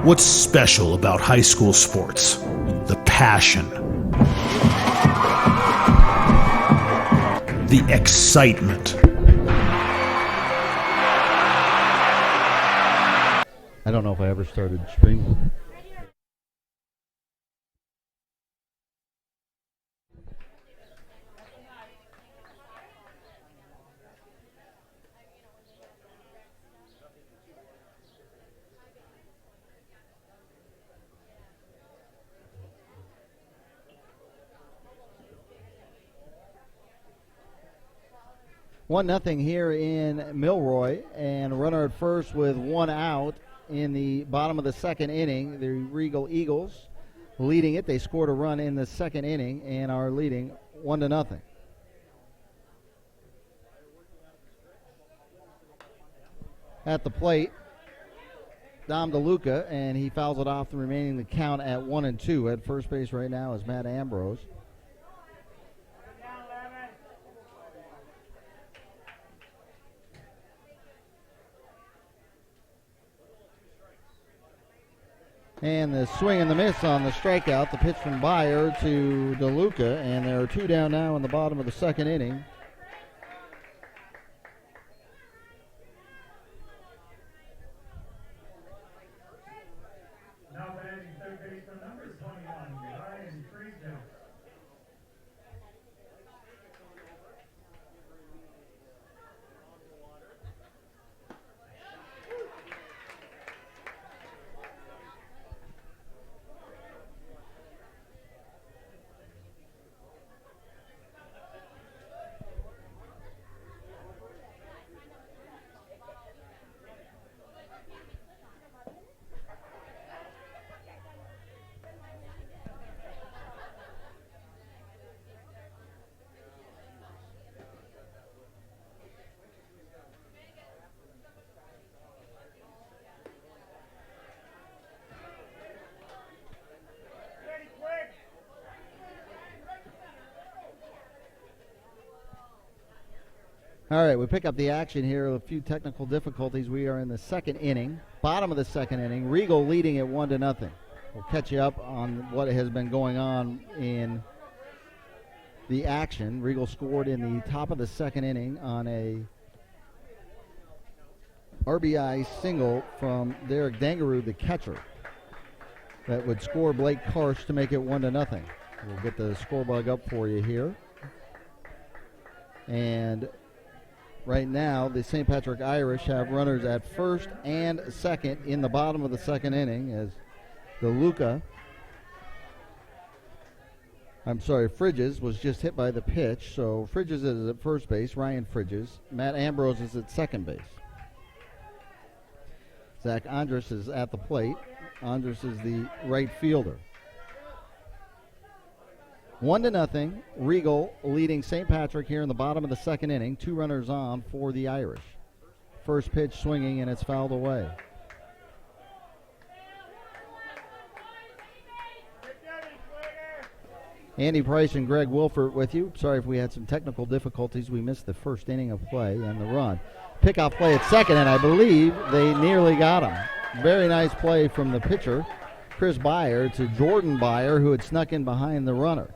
What's special about high school sports? The passion, the excitement. I don't know if I ever started streaming. One nothing here in Milroy, and a runner at first with one out in the bottom of the second inning. The Regal Eagles leading it. They scored a run in the second inning and are leading 1-0. At the plate, Dom DeLuca, and he fouls it off, the remaining the count at 1-2. At first base right now is Matt Ambrose. And the swing and the miss on the strikeout, the pitch from Byer to DeLuca, and there are two down now in the bottom of the second inning. Now batting third baseman number 21, Regal. All right, we pick up the action here. A few technical difficulties. We are in the second inning, bottom of the second inning. Regal leading at 1-0. We'll catch you up on what has been going on in the action. Regal scored in the top of the second inning on a RBI single from Derek Dangaroo, the catcher, that would score Blake Karsh to make it 1-0. We'll get the score bug up for you here. And right now, the St. Patrick Irish have runners at first and second in the bottom of the second inning as Fridges was just hit by the pitch. So Fridges is at first base, Ryan Fridges. Matt Ambrose is at second base. Zach Andrus is at the plate. Andrus is the right fielder. 1-0, Regal leading St. Patrick here in the bottom of the second inning. Two runners on for the Irish. First pitch swinging, and it's fouled away. Andy Price and Greg Wilford with you. Sorry if we had some technical difficulties. We missed the first inning of play and the run. Pickoff play at second, and I believe they nearly got him. Very nice play from the pitcher, Chris Byer, to Jordan Byer, who had snuck in behind the runner.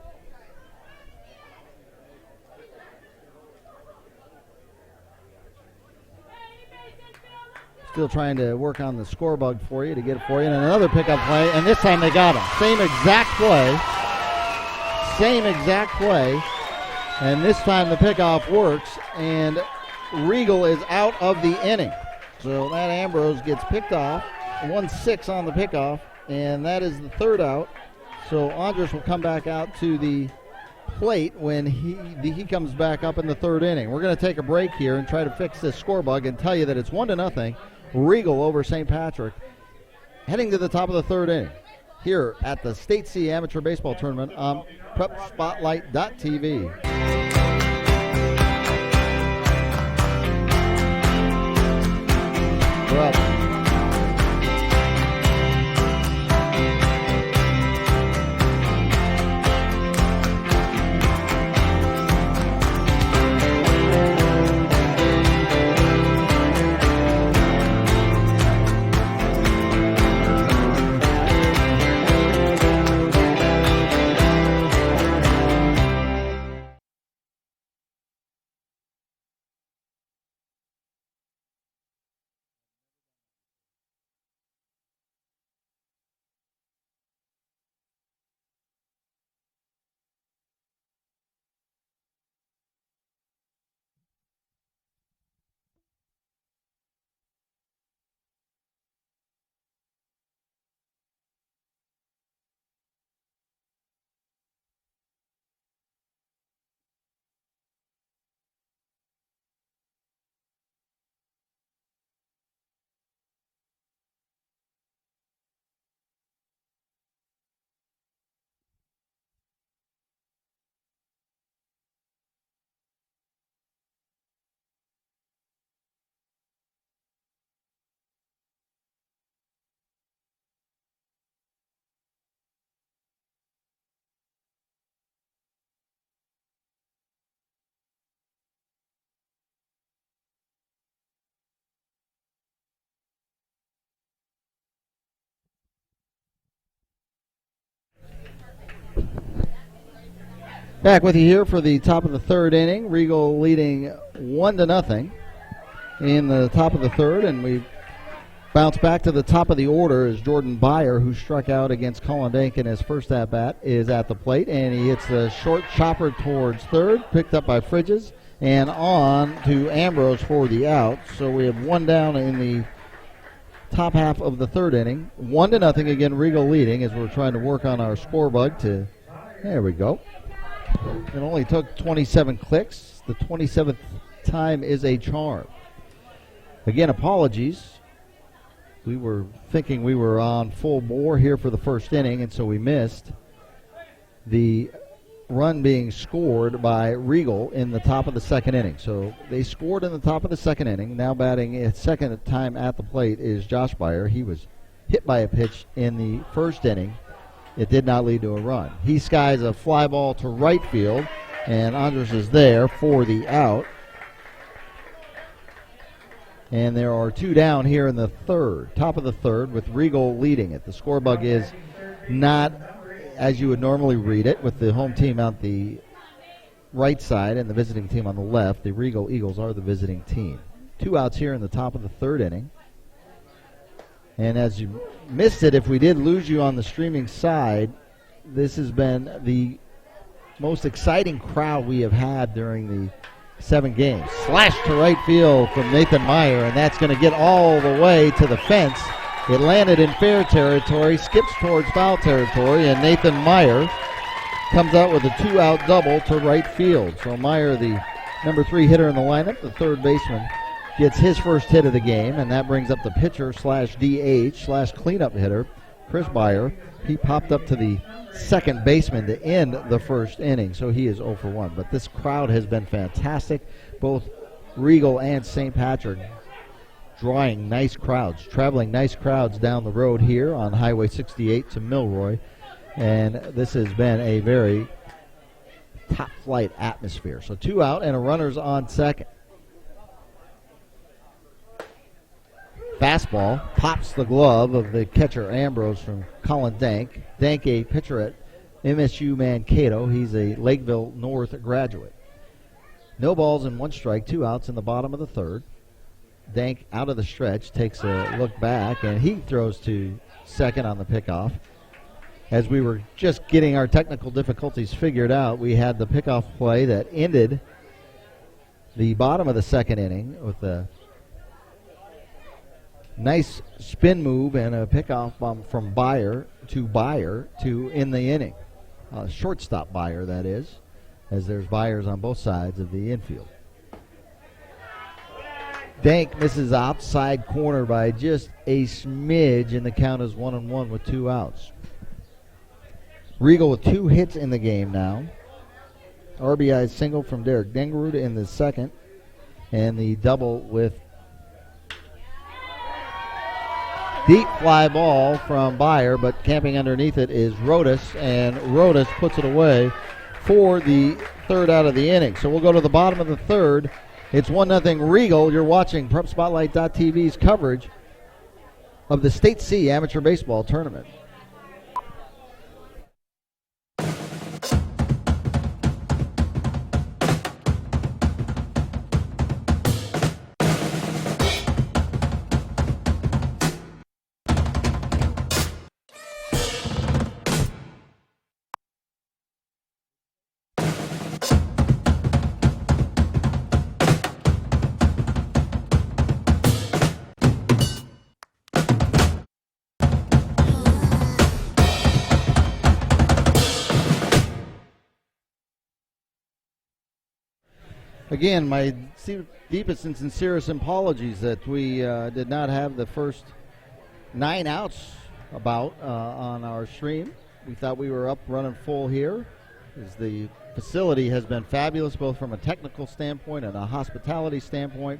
Still trying to work on the score bug for you to get it for you. And another pickup play, and this time they got him. Same exact play. And this time the pickoff works, and Regal is out of the inning. So Matt Ambrose gets picked off. 1-6 on the pickoff, and that is the third out. So Andrus will come back out to the plate when he comes back up in the third inning. We're going to take a break here and try to fix this score bug and tell you that it's 1-0. Regal over St. Patrick, heading to the top of the third inning here at the State C Amateur Baseball Tournament on PrepSpotlight.tv. We're up. Back with you here for the top of the third inning. Regal leading 1-0 in the top of the third, and we bounce back to the top of the order as Jordan Byer, who struck out against Colin Dank in his first at-bat, is at the plate, and he hits the short chopper towards third, picked up by Fridges, and on to Ambrose for the out. So we have one down in the top half of the third inning. 1-0 again, Regal leading as we're trying to work on our score bug to, there we go. It only took 27 clicks. The 27th time is a charm. Again, apologies. We were thinking we were on full bore here for the first inning, and so we missed the run being scored by Regal in the top of the second inning. So they scored in the top of the second inning. Now batting a second time at the plate is Josh Byer. He was hit by a pitch in the first inning. It did not lead to a run. He skies a fly ball to right field, and Andres is there for the out. And there are two down here in the third, top of the third, with Regal leading it. The score bug is not as you would normally read it, with the home team on the right side and the visiting team on the left. The Regal Eagles are the visiting team. Two outs here in the top of the third inning. And as you missed it, if we did lose you on the streaming side, this has been the most exciting crowd we have had during the 7 games. Slash to right field from Nathan Meyer, and that's going to get all the way to the fence. It landed in fair territory, skips towards foul territory, and Nathan Meyer comes out with a 2-out double to right field. So Meyer, the number 3 hitter in the lineup, the third baseman, gets his first hit of the game, and that brings up the pitcher slash DH slash cleanup hitter, Chris Byer. He popped up to the second baseman to end the first inning, so he is 0 for 1. But this crowd has been fantastic. Both Regal and St. Patrick drawing nice crowds, traveling nice crowds down the road here on Highway 68 to Milroy. And this has been a very top-flight atmosphere. So 2 out and a runner's on second. Fastball pops the glove of the catcher Ambrose from Colin Dank. Dank, a pitcher at MSU Mankato. He's a Lakeville North graduate. No balls and 1 strike, 2 outs in the bottom of the third. Dank out of the stretch, takes a look back, and he throws to second on the pickoff. As we were just getting our technical difficulties figured out, we had the pickoff play that ended the bottom of the second inning with a nice spin move and a pickoff from Byer to in the inning. Shortstop Byer, that is, as there's Byers on both sides of the infield. Dank misses outside corner by just a smidge, and the count is 1-1 with 2 outs. Regal with 2 hits in the game now. RBI single from Derek Dengerud in the second, and the double with deep fly ball from Byer, but camping underneath it is Rodas, and Rodas puts it away for the third out of the inning. So we'll go to the bottom of the third. It's 1-0 Regal. You're watching PrepSpotlight.tv's coverage of the State C Amateur Baseball Tournament. Again, my deepest and sincerest apologies that we did not have the first 9 outs on our stream. We thought we were up running full here, as the facility has been fabulous, both from a technical standpoint and a hospitality standpoint.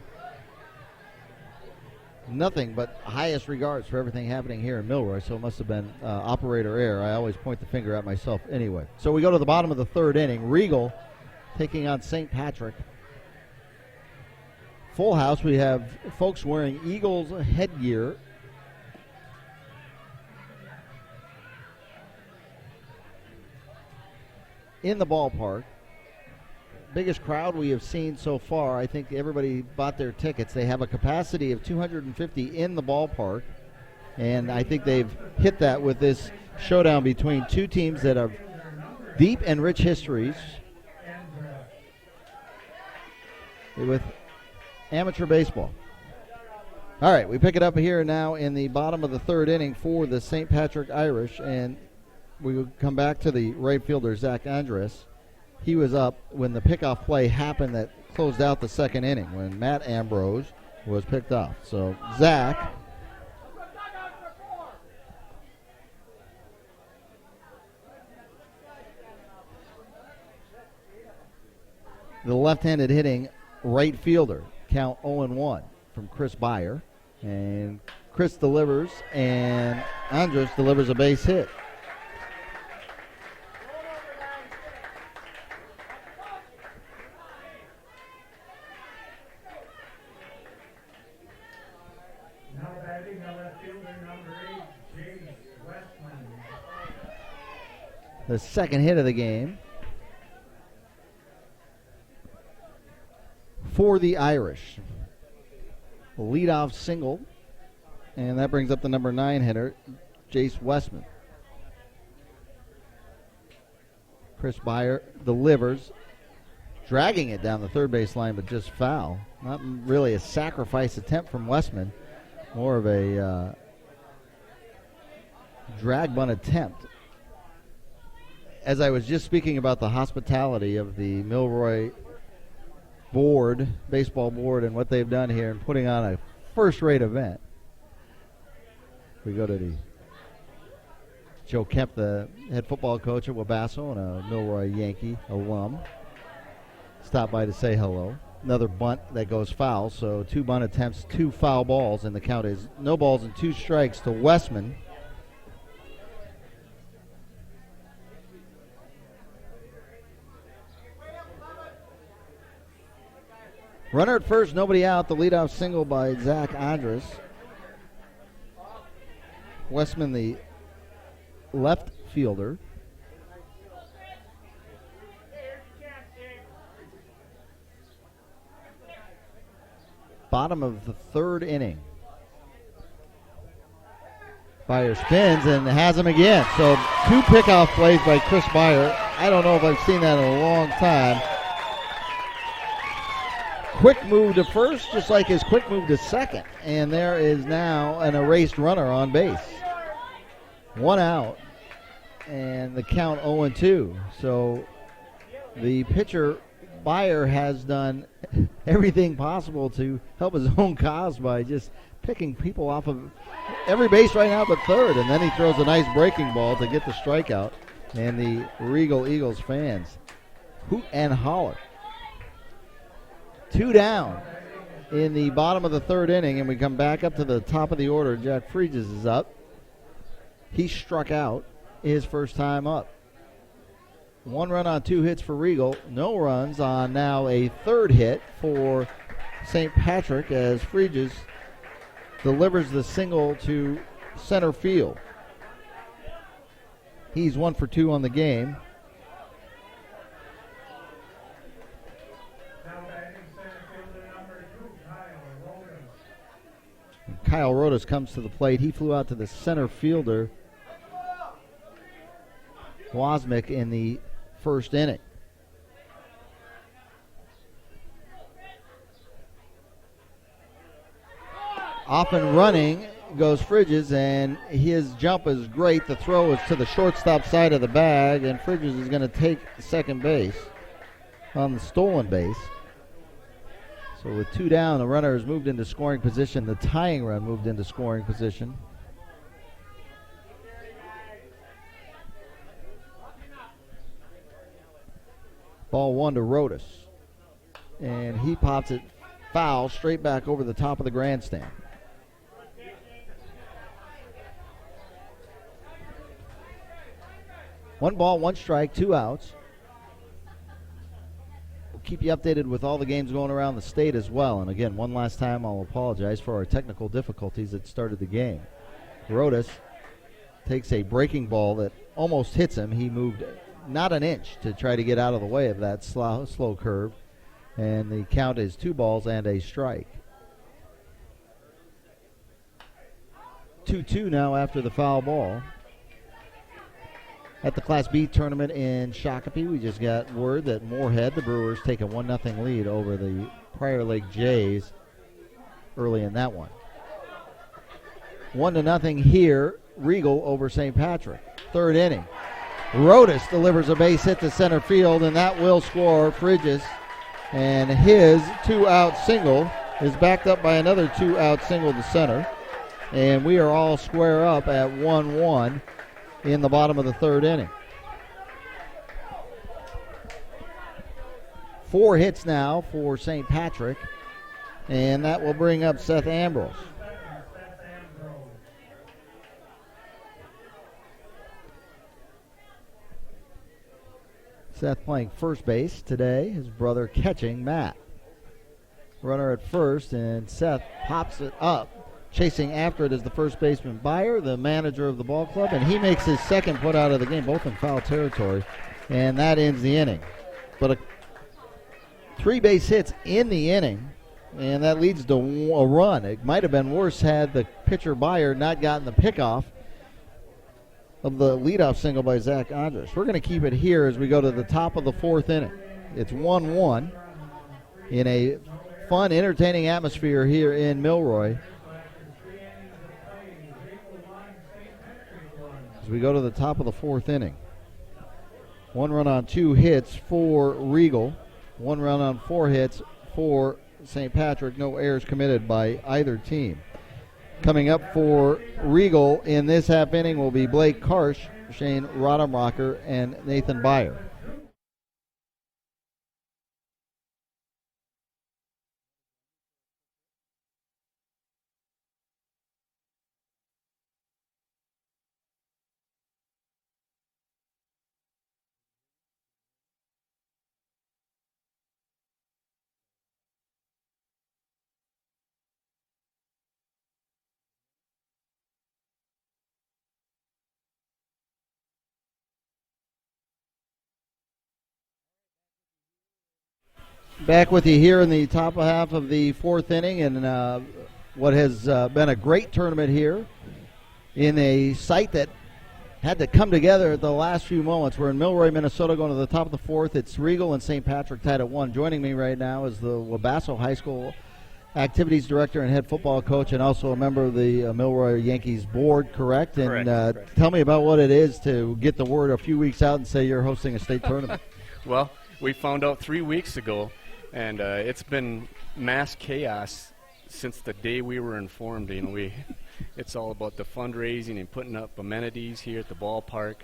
Nothing but highest regards for everything happening here in Milroy, so it must have been operator error. I always point the finger at myself anyway. So we go to the bottom of the third inning. Regal taking on St. Patrick. Full house. We have folks wearing Eagles headgear. in the ballpark. Biggest crowd we have seen so far. I think everybody bought their tickets. They have a capacity of 250 in the ballpark, and I think they've hit that with this showdown between two teams that have deep and rich histories with amateur baseball. All right, we pick it up here now in the bottom of the third inning for the St. Patrick Irish, and we will come back to the right fielder, Zach Andres. He was up when the pickoff play happened that closed out the second inning when Matt Ambrose was picked off. So Zach the left-handed hitting right fielder, count 0-1 from Chris Beyer. And Chris delivers, and Andres delivers a base hit. Now batting the left fielder, number 8, James Westman. The second hit of the game for the Irish. Leadoff single, and that brings up the number 9 hitter, Jace Westman. Chris Beyer delivers, dragging it down the third base line, but just foul. Not really a sacrifice attempt from Westman, more of a drag bunt attempt. As I was just speaking about the hospitality of the Milroy board, baseball board, and what they've done here in putting on a first-rate event. We go to the Joe Kemp, the head football coach at Wabasso and a Milroy Yankee alum. Stop by to say hello. Another bunt that goes foul, so 2 bunt attempts, 2 foul balls, and the count is no balls and 2 strikes to Westman. Runner at first, nobody out. The leadoff single by Zach Andres. Westman, the left fielder. Bottom of the third inning. Beyer spins and has him again. So 2 pickoff plays by Chris Beyer. I don't know if I've seen that in a long time. Quick move to first, just like his quick move to second. And there is now an erased runner on base. 1 out, and the count 0-2. So the pitcher, Beyer, has done everything possible to help his own cause by just picking people off of every base right now but third. And then he throws a nice breaking ball to get the strikeout. And the Regal Eagles fans hoot and holler. 2 down in the bottom of the third inning, and we come back up to the top of the order. Jack Freeges is up. He struck out his first time up. 1 run on 2 hits for Regal. No runs on now a third hit for St. Patrick as Freeges delivers the single to center field. He's 1 for 2 on the game. Kyle Rodas comes to the plate. He flew out to the center fielder, Wozniak, in the first inning. Off and running goes Freeges, and his jump is great. The throw is to the shortstop side of the bag, and Freeges is going to take second base on the stolen base. So with 2 down, the runner has moved into scoring position. The tying run moved into scoring position. Ball 1 to Rodas. And he pops it foul straight back over the top of the grandstand. One ball, 1 strike, 2 outs. Keep you updated with all the games going around the state as well. And again, one last time, I'll apologize for our technical difficulties that started the game. Rodas takes a breaking ball that almost hits him. He moved not an inch to try to get out of the way of that slow curve. And the count is 2 balls and a strike. 2-2 now after the foul ball. At the Class B tournament in Shakopee, we just got word that Moorhead, the Brewers, take a 1-0 lead over the Prior Lake Jays early in that one. 1-0 here, Regal over St. Patrick. Third inning. Rodas delivers a base hit to center field, and that will score Fridges. And his 2-out single is backed up by another 2-out single to center. And we are all square up at 1-1 in the bottom of the third inning. 4 hits now for St. Patrick, and that will bring up Seth Ambrose. Seth playing first base today, his brother catching Matt. Runner at first, and Seth pops it up. Chasing after it is the first baseman Byer, the manager of the ball club, and he makes his second put out of the game, both in foul territory, and that ends the inning. But 3 base hits in the inning, and that leads to a run. It might have been worse had the pitcher Byer not gotten the pickoff of the leadoff single by Zach Andres. We're going to keep it here as we go to the top of the 4th inning. It's 1-1 in a fun, entertaining atmosphere here in Milroy. As we go to the top of the 4th inning. 1 run on 2 hits for Regal. 1 run on 4 hits for St. Patrick. No errors committed by either team. Coming up for Regal in this half inning will be Blake Karsh, Shane Rodemacher, and Nathan Byer. Back with you here in the top half of the 4th inning, and what has been a great tournament here in a site that had to come together at the last few moments. We're in Milroy, Minnesota, going to the top of the 4th. It's Regal and St. Patrick tied at 1. Joining me right now is the Wabasso High School Activities Director and Head Football Coach, and also a member of the Milroy Yankees board, correct? And Correct. Tell me about what it is to get the word a few weeks out and say you're hosting a state tournament. Well, we found out 3 weeks ago, and it's been mass chaos since the day we were informed. You know, it's all about the fundraising and putting up amenities here at the ballpark.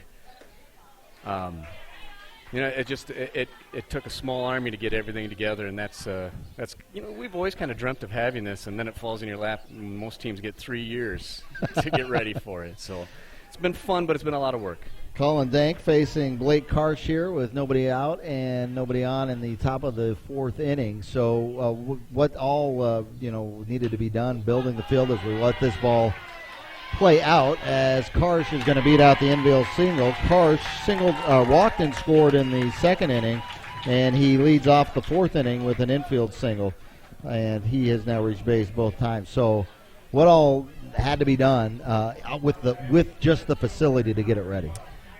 You know, it took a small army to get everything together, and that's you know, we've always kind of dreamt of having this, and then it falls in your lap. And most teams get 3 years to get ready for it. So it's been fun, but it's been a lot of work. Colin Dank facing Blake Karsh here with nobody out and nobody on in the top of the 4th inning. So what all needed to be done building the field as we let this ball play out, as Karsh is going to beat out the infield single. Karsh walked and scored in the 2nd inning, and he leads off the 4th inning with an infield single, and he has now reached base both times. So what all had to be done with just the facility to get it ready?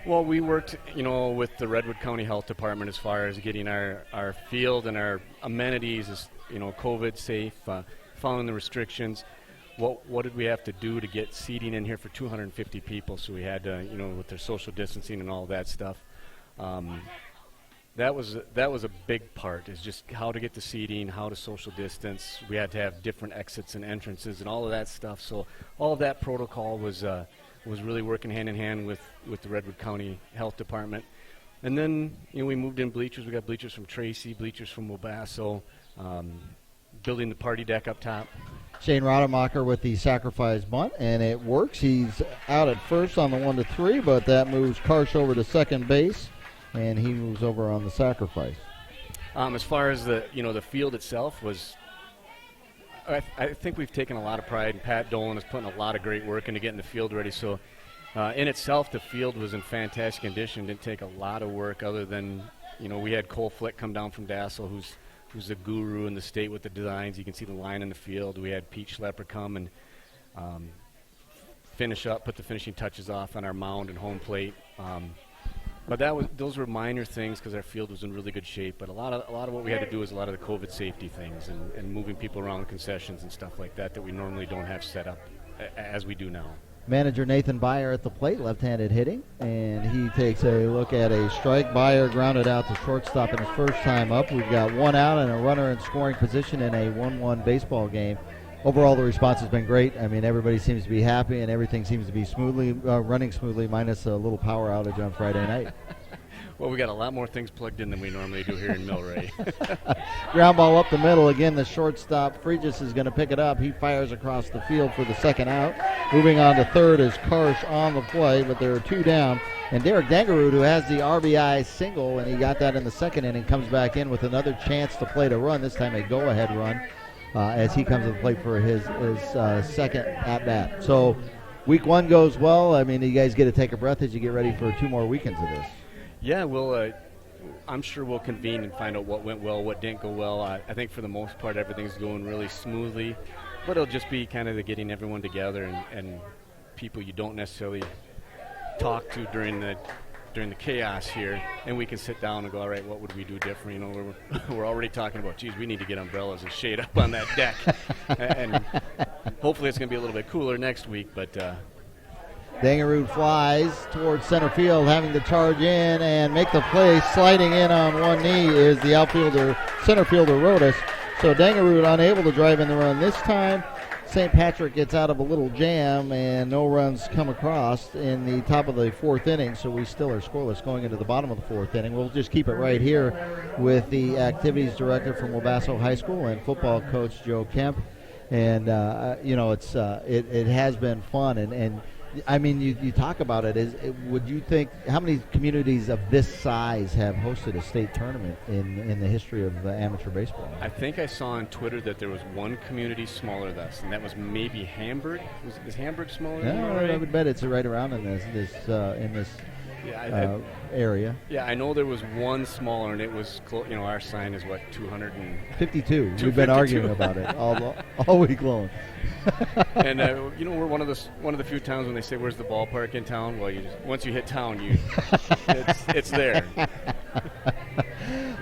Well, we worked, with the Redwood County Health Department as far as getting our field and our amenities, COVID safe, following the restrictions. What did we have to do to get seating in here for 250 people? So we had to, with their social distancing and all that stuff. That was a big part, is just how to get the seating, how to social distance. We had to have different exits and entrances and all of that stuff. So all of that protocol was really working hand in hand with the Redwood County Health Department. And then, we moved in bleachers. We got bleachers from Tracy, bleachers from Wabasso, building the party deck up top. Shane Rodemacher with the sacrifice bunt, and it works. He's out at first on the 1-3, but that moves Karsh over to second base, and he moves over on the sacrifice. As far as the field itself was, I think we've taken a lot of pride, and Pat Dolan is putting a lot of great work into getting the field ready. So In itself, the field was in fantastic condition. Didn't take a lot of work other than, we had Cole Flick come down from Dassel, who's a guru in the state with the designs. You can see the line in the field. We had Pete Schlepper come and put the finishing touches off on our mound and home plate. But those were minor things because our field was in really good shape. But a lot of what we had to do was a lot of the COVID safety things and moving people around the concessions and stuff like that we normally don't have set up as we do now. Manager Nathan Byer at the plate, left-handed hitting, and he takes a look at a strike. Byer grounded out to shortstop in his first time up. We've got one out and a runner in scoring position in a 1-1 baseball game. Overall, the response has been great. I mean, everybody seems to be happy, and everything seems to be running smoothly, minus a little power outage on Friday night. Well, we got a lot more things plugged in than we normally do here in Milroy. Ground ball up the middle. Again, the shortstop, Fregis, is going to pick it up. He fires across the field for the second out. Moving on to third is Karsh on the play, but there are two down. And Derek Dangerud, who has the RBI single, and he got that in the second inning, comes back in with another chance to plate a run, this time a go-ahead run, as he comes to the plate for his second at-bat. So week one goes well. I mean, you guys get to take a breath as you get ready for 2 more weekends of this. Yeah, I'm sure we'll convene and find out what went well, what didn't go well. I think for the most part everything's going really smoothly, but it'll just be kind of the getting everyone together and people you don't necessarily talk to during the chaos here, and we can sit down and go, all right, what would we do different? We're already talking about, geez, we need to get umbrellas and shade up on that deck, and hopefully it's going to be a little bit cooler next week, but. Dangerud flies towards center field, having to charge in and make the play. Sliding in on one knee is the center fielder Rodas. So Dangerud unable to drive in the run this time. St. Patrick gets out of a little jam, and no runs come across in the top of the fourth inning, so we still are scoreless going into the bottom of the fourth inning. We'll just keep it right here with the activities director from Wabasso High School and football coach Joe Kemp. And, it has been fun, and I mean, you talk about it. Would you think, how many communities of this size have hosted a state tournament in the history of amateur baseball? I think I saw on Twitter that there was one community smaller than us, and that was maybe Hamburg. Is Hamburg smaller? Yeah, I would bet it's right around in this area. Yeah, I know there was one smaller, and it was our sign is what, 252. We've been arguing about it all week long. And we're one of the few towns when they say, "Where's the ballpark in town?" Well, once you hit town, it's there.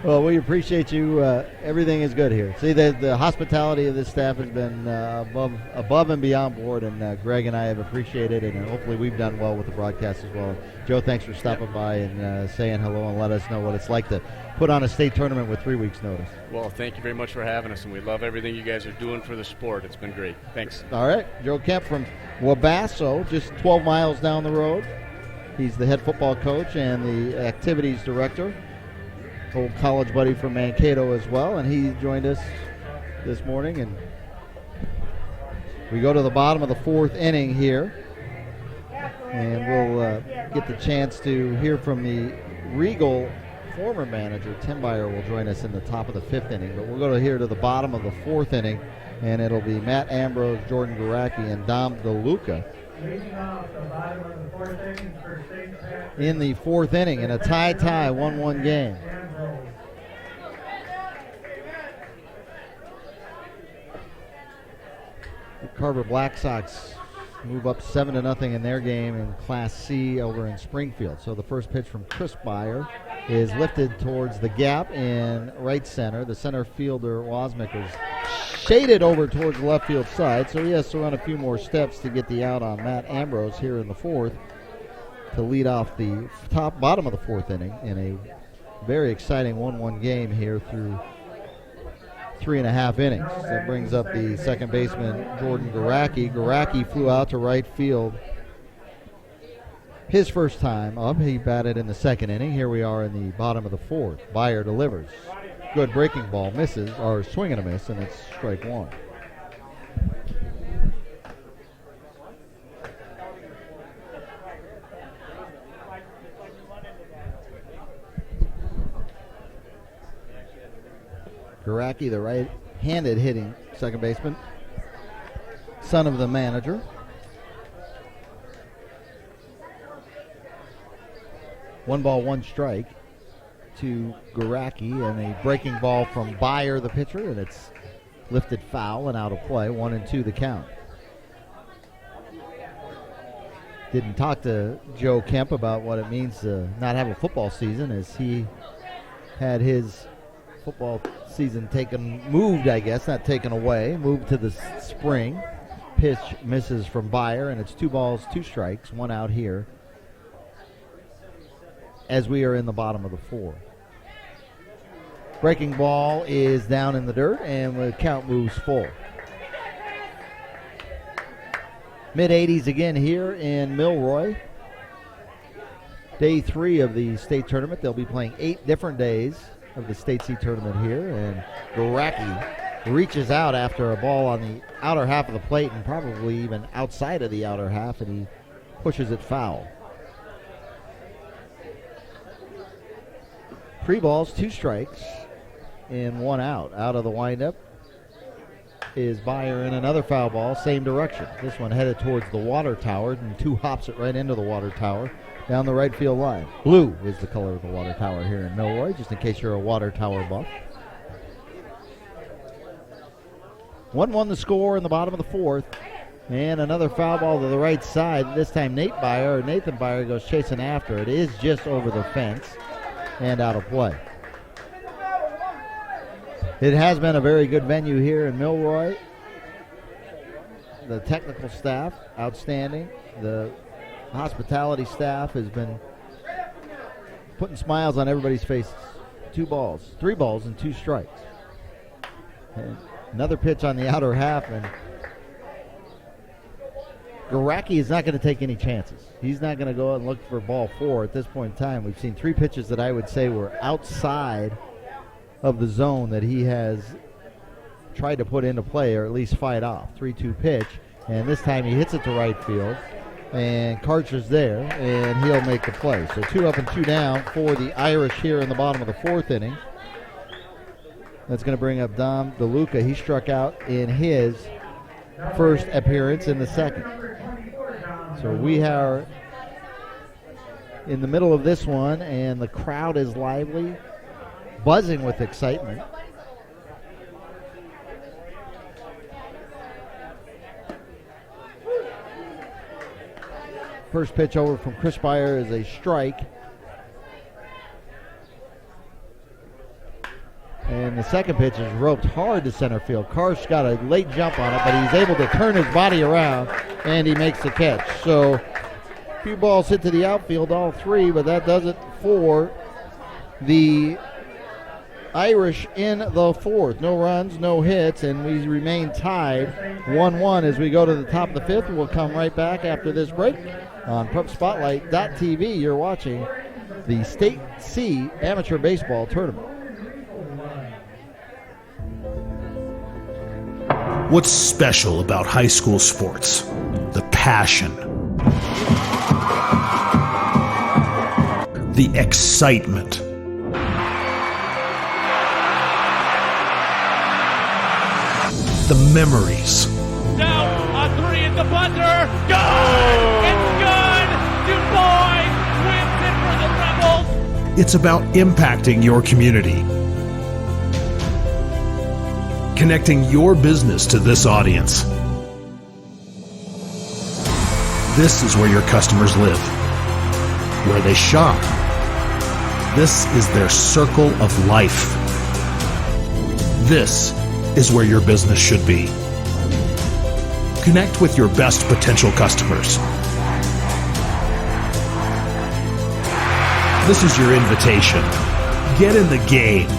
Well, we appreciate you. Everything is good here. See, the hospitality of this staff has been above and beyond board, and Greg and I have appreciated it, and hopefully we've done well with the broadcast as well. Joe, thanks for stopping by and saying hello and let us know what it's like to put on a state tournament with 3 weeks' notice. Well, thank you very much for having us, and we love everything you guys are doing for the sport. It's been great. Thanks. All right. Joe Kemp from Wabasso, just 12 miles down the road. He's the head football coach and the activities director. Old college buddy from Mankato as well, and he joined us this morning. And we go to the bottom of the fourth inning here, and we'll get the chance to hear from the Regal former manager. Tim Byer will join us in the top of the fifth inning, but we'll go to the bottom of the fourth inning, and it'll be Matt Ambrose, Jordan Garacki, and Dom DeLuca in the fourth inning in a tie 1-1 game. The Carver Black Sox move up 7-0 in their game in Class C over in Springfield. So the first pitch from Chris Byer is lifted towards the gap in right center. The center fielder, Wozniak, is shaded over towards the left field side, so he has to run a few more steps to get the out on Matt Ambrose here in the fourth to lead off the bottom of the fourth inning in a very exciting 1-1 game here through 3.5 innings. That brings up the second baseman, Jordan Garacki. Garacki flew out to right field his first time up. He batted in the second inning. Here we are in the bottom of the fourth. Byer delivers. Good breaking ball, misses, or swing and a miss, and it's strike one. Garacki, the right-handed hitting second baseman, son of the manager. 1 ball, 1 strike to Garacki, and a breaking ball from Byer, the pitcher, and it's lifted foul and out of play. 1-2 the count. Didn't talk to Joe Kemp about what it means to not have a football season, as he had his football season moved to the spring. Pitch misses from Byer, and it's 2 balls, 2 strikes, 1 out here as we are in the bottom of the 4th. Breaking ball is down in the dirt, and the count moves full. Mid-80s again here in Milroy. Day 3 of the state tournament. They'll be playing 8 different days of the State C tournament here, and Garacki reaches out after a ball on the outer half of the plate and probably even outside of the outer half, and he pushes it foul. 3 balls, 2 strikes, and 1 out. Out of the windup is Byer in another foul ball, same direction. This one headed towards the water tower, and 2 hops it right into the water tower down the right field line. Blue is the color of the water tower here in Milroy, just in case you're a water tower buff. 1-1 the score in the bottom of the 4th, and another foul ball to the right side. This time Nathan Byer goes chasing after. It is just over the fence and out of play. It has been a very good venue here in Milroy. The technical staff, outstanding. The hospitality staff has been putting smiles on everybody's faces. 3 balls, and 2 strikes. And another pitch on the outer half, and Garacki is not going to take any chances. He's not going to go out and look for ball 4 at this point in time. We've seen 3 pitches that I would say were outside of the zone that he has tried to put into play, or at least fight off. 3-2 pitch, and this time he hits it to right field, and Karcher's there, and he'll make the play. So 2 up and 2 down for the Irish here in the bottom of the 4th inning. That's going to bring up Dom DeLuca. He struck out in his first appearance in the 2nd. So we are in the middle of this one, and the crowd is lively, buzzing with excitement. First pitch over from Chris Byer is a strike. And the second pitch is roped hard to center field. Karsh got a late jump on it, but he's able to turn his body around, and he makes the catch. So a few balls hit to the outfield, all 3, but that does it for the Irish in the 4th. No runs, no hits, and we remain tied 1-1 as we go to the top of the 5th. We'll come right back after this break on PrepSpotlight.tv. You're watching the State C Amateur Baseball Tournament. What's special about high school sports? The passion, the excitement, the memories. Down on 3 at the buzzer. Good! It's good! Du Bois wins it for the Rebels. It's about impacting your community, connecting your business to this audience. This is where your customers live, where they shop. This is their circle of life. This is where your business should be. Connect with your best potential customers. This is your invitation. Get in the game.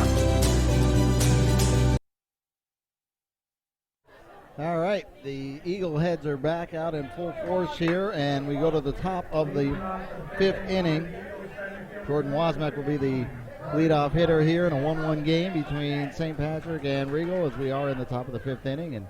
All right, the Eagle Heads are back out in full force here, and we go to the top of the 5th inning. Jordan Wozniak will be the leadoff hitter here in a 1-1 game between St. Patrick and Regal, as we are in the top of the 5th inning. And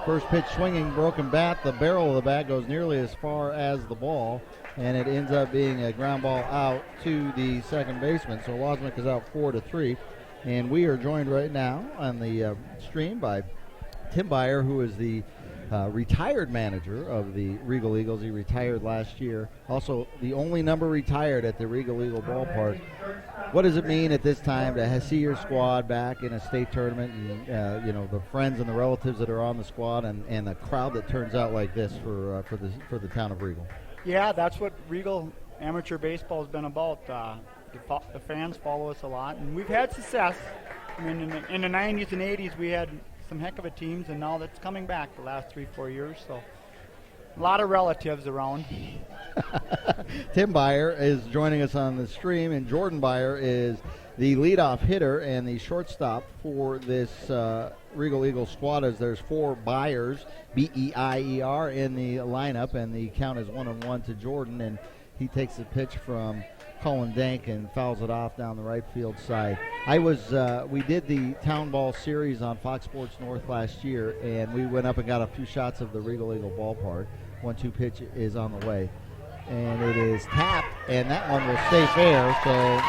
first pitch swinging, broken bat. The barrel of the bat goes nearly as far as the ball, and it ends up being a ground ball out to the second baseman. So Wozniak is out 4-3, and we are joined right now on the stream by Tim Byer, who is the retired manager of the Regal Eagles. He retired last year. Also, the only number retired at the Regal Eagle ballpark. What does it mean at this time to see your squad back in a state tournament, and the friends and the relatives that are on the squad, and the crowd that turns out like this for the town of Regal? Yeah, that's what Regal amateur baseball has been about. The fans follow us a lot, and we've had success. I mean, in the 90s and 80s, we had some heck of a teams, and now that's coming back the last 3-4 years. So a lot of relatives around. Tim Byer is joining us on the stream, and Jordan Byer is the leadoff hitter and the shortstop for this Regal Eagles squad, as there's 4 Byers, B-E-I-E-R, in the lineup, and the count is 1-1 to Jordan, and he takes the pitch from Colin Dank and fouls it off down the right field side. We did the Town Ball series on Fox Sports North last year, and we went up and got a few shots of the Regal Eagle ballpark. 1-2 pitch is on the way, and it is tapped, and that one will stay fair. So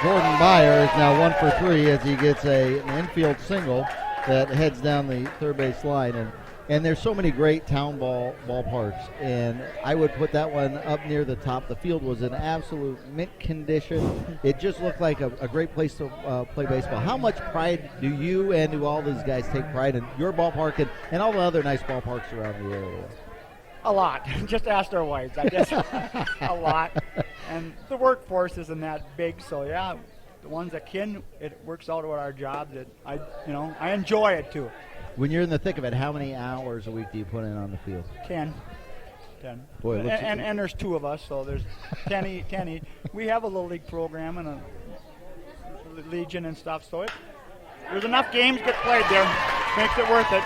Jordan Byer is now 1 for 3 as he gets an infield single that heads down the third base line. And there's so many great town ballparks, and I would put that one up near the top. The field was in absolute mint condition. It just looked like a great place to play baseball. How much pride do you and do all these guys take pride in your ballpark and all the other nice ballparks around the area? A lot. Just ask our wives, I guess. A lot. And the workforce isn't that big, so yeah, the ones that can, it works out with our jobs. I enjoy it too. When you're in the thick of it, how many hours a week do you put in on the field? 10. Boy, and there's 2 of us, so there's 10. We have a little league program and a legion and stuff, so there's enough games get played there. Makes it worth it.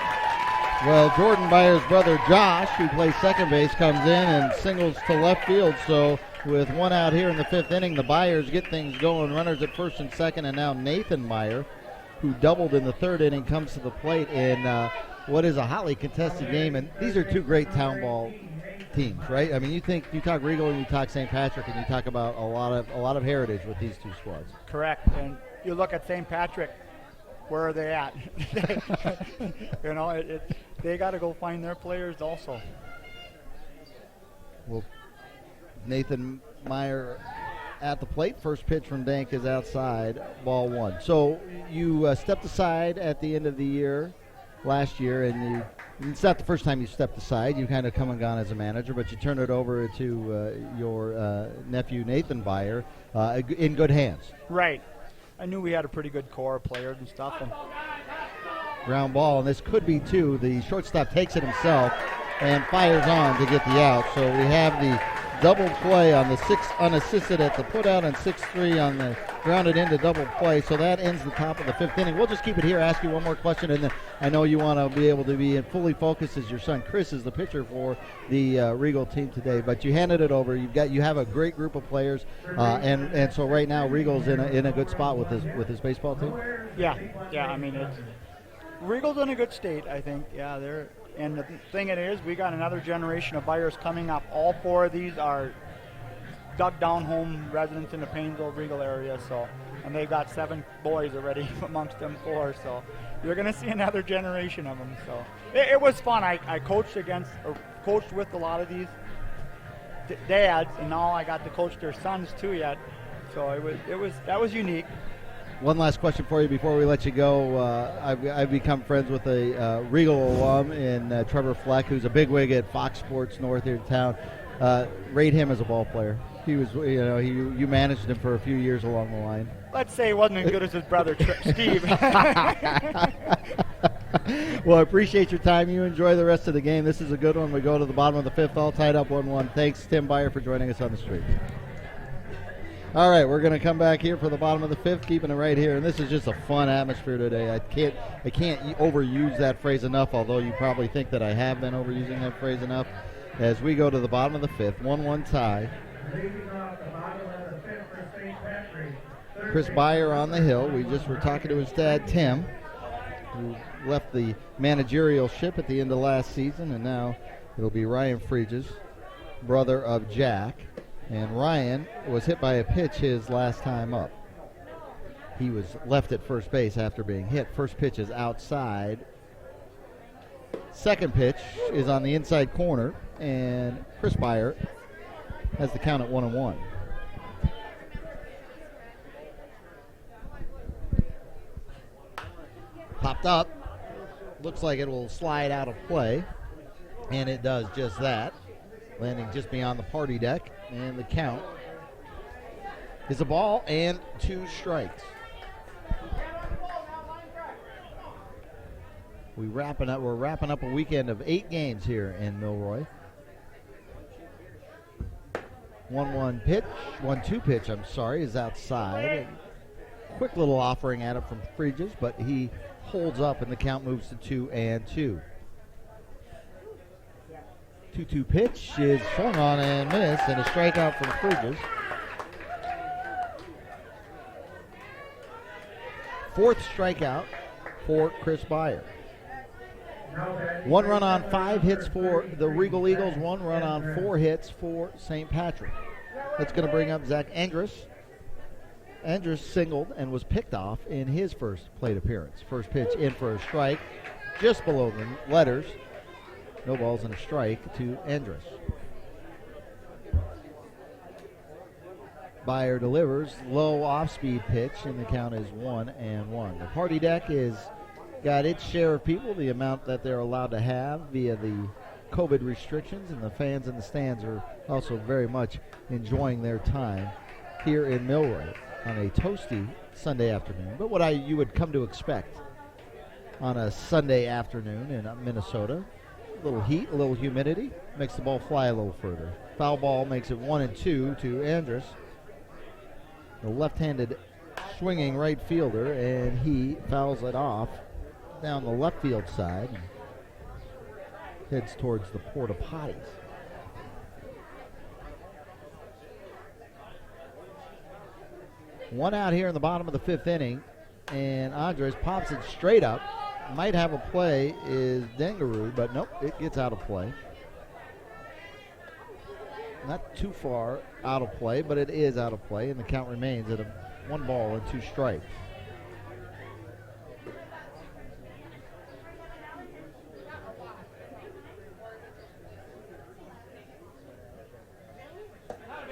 Well, Jordan Byer's brother Josh, who plays second base, comes in and singles to left field. So with 1 out here in the 5th inning, the Byers get things going. Runners at first and second, and now Nathan Byer, who doubled in the 3rd inning, comes to the plate in what is a hotly contested game. And these are 2 great town ball teams, right? I mean, you talk Regal and you talk St. Patrick, and you talk about a lot of heritage with these 2 squads. Correct. And you look at St. Patrick, where are they at? They got to go find their players also. Well, Nathan Byer at the plate. First pitch from Dank is outside, ball 1. So you stepped aside at the end of the year last year, and it's not the first time you stepped aside. You kind of come and gone as a manager, but you turned it over to your nephew Nathan Byer in good hands. Right. I knew we had a pretty good core of players and stuff. And ground ball, and this could be 2. The shortstop takes it himself and fires on to get the out. So we have the double play on the 6 unassisted at the putout and 6-3 on the grounded into double play. So that ends the top of the 5th inning. We'll just keep it here, ask you one more question, and then I know you want to be able to be fully focused as your son Chris is the pitcher for the Regal team today. But you handed it over. You have a great group of players, and so right now Regal's in a good spot with his baseball team. Yeah. I mean, Regal's in a good state, I think. Yeah, they're. And the thing it is, we got another generation of Byers coming up. All 4 of these are dug down home residents in the Painesville, Regal area. And they got 7 boys already amongst them 4. So you're going to see another generation of them. So it was fun. I coached with a lot of these dads, and now I got to coach their sons too yet. So that was unique. One last question for you before we let you go. I've become friends with a Regal alum in Trevor Fleck, who's a bigwig at Fox Sports North here in town. Rate him as a ball player. He was, you managed him for a few years along the line. Let's say he wasn't as good as his brother Steve. Well, I appreciate your time. You enjoy the rest of the game. This is a good one. We go to the bottom of the 5th, all tied up 1-1. Thanks, Tim Byer, for joining us on the street. All right, we're going to come back here for the bottom of the 5th, keeping it right here. And this is just a fun atmosphere today. I can't overuse that phrase enough, although you probably think that I have been overusing that phrase enough. As we go to the bottom of the 5th, 1-1 tie. Chris Byer on the hill. We just were talking to his dad, Tim, who left the managerial ship at the end of last season, and now it'll be Ryan Freeges, brother of Jack. And Ryan was hit by a pitch his last time up. He was left at first base after being hit. First pitch is outside. Second pitch is on the inside corner, and Chris Byer has the count at 1-1. Popped up. Looks like it will slide out of play, and it does just that, landing just beyond the party deck, and the count is a ball and 2 strikes. We're wrapping up a weekend of 8 games here in Milroy. 1-2 pitch, is outside. Quick little offering at it from Fridges, but he holds up and the count moves to 2-2. 2-2 pitch is swung on and missed, and a strikeout from Fridges. 4th strikeout for Chris Byer. 1 run on 5 hits for the Regal Eagles, 1 run on 4 hits for St. Patrick. That's going to bring up Zach Andrus. Andrus singled and was picked off in his first plate appearance. First pitch in for a strike, just below the letters. No balls and a strike to Andrus. Byer delivers, low off-speed pitch, and the count is 1-1. The party deck is got its share of people, the amount that they're allowed to have via the COVID restrictions, and the fans in the stands are also very much enjoying their time here in Milroy on a toasty Sunday afternoon. But what you would come to expect on a Sunday afternoon in Minnesota. A little heat, a little humidity, makes the ball fly a little further. Foul ball makes it 1-2 to Andrus, the left-handed swinging right fielder, and he fouls it off down the left field side and heads towards the porta potties. One out here in the bottom of the 5th inning, and Andres pops it straight up. Might have a play is Dengaroo, but nope, it gets out of play. Not too far out of play, but it is out of play, and the count remains at 1 ball and 2 strikes.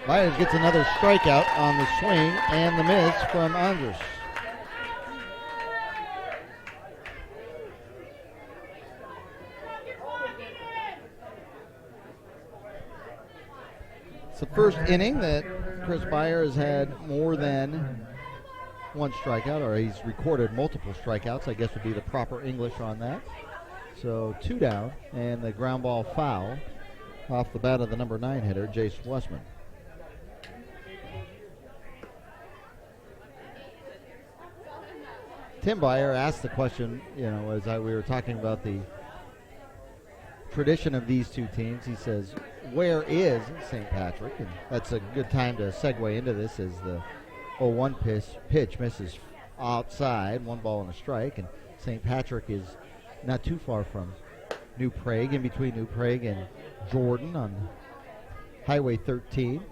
Myers gets another strikeout on the swing and the miss from Andrus. It's the first inning that Chris Byer has had more than 1 strikeout, or he's recorded multiple strikeouts, I guess would be the proper English on that. So 2 down, and the ground ball foul off the bat of the number 9 hitter, Jace Westman. Tim Byer asked the question, as we were talking about the tradition of these two teams. He says, where is St. Patrick? And that's a good time to segue into this as the 0-1 pitch misses outside, 1 ball and a strike. And St. Patrick is not too far from New Prague, in between New Prague and Jordan on Highway 13.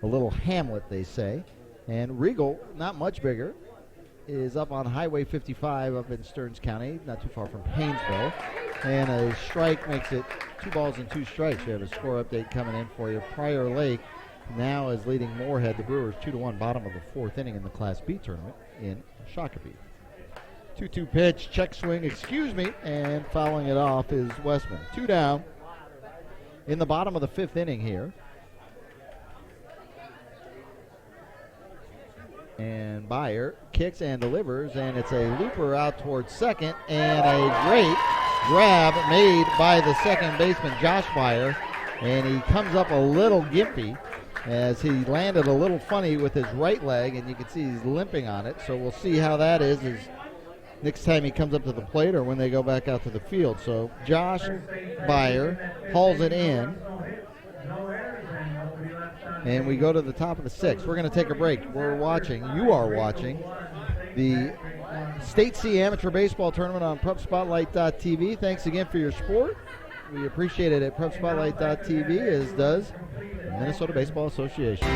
A little hamlet, they say. And Regal, not much bigger, is up on Highway 55 up in Stearns County, not too far from Paynesville. And a strike makes it 2 balls and 2 strikes. We have a score update coming in for you. Prior Lake now is leading Moorhead. The Brewers 2-1, bottom of the 4th inning in the Class B tournament in Shakopee. 2-2 pitch, check swing, and fouling it off is Westman. 2 down in the bottom of the 5th inning here. And Byer kicks and delivers, and it's a looper out towards second, and a great grab made by the second baseman, Josh Byer, and he comes up a little gimpy as he landed a little funny with his right leg, and you can see he's limping on it. So we'll see how that is next time he comes up to the plate or when they go back out to the field. So Josh Byer hauls it in. And we go to the top of the 6th. We're going to take a break. You are watching the State C Amateur Baseball Tournament on PrepSpotlight.tv. Thanks again for your support. We appreciate it at PrepSpotlight.tv, as does the Minnesota Baseball Association.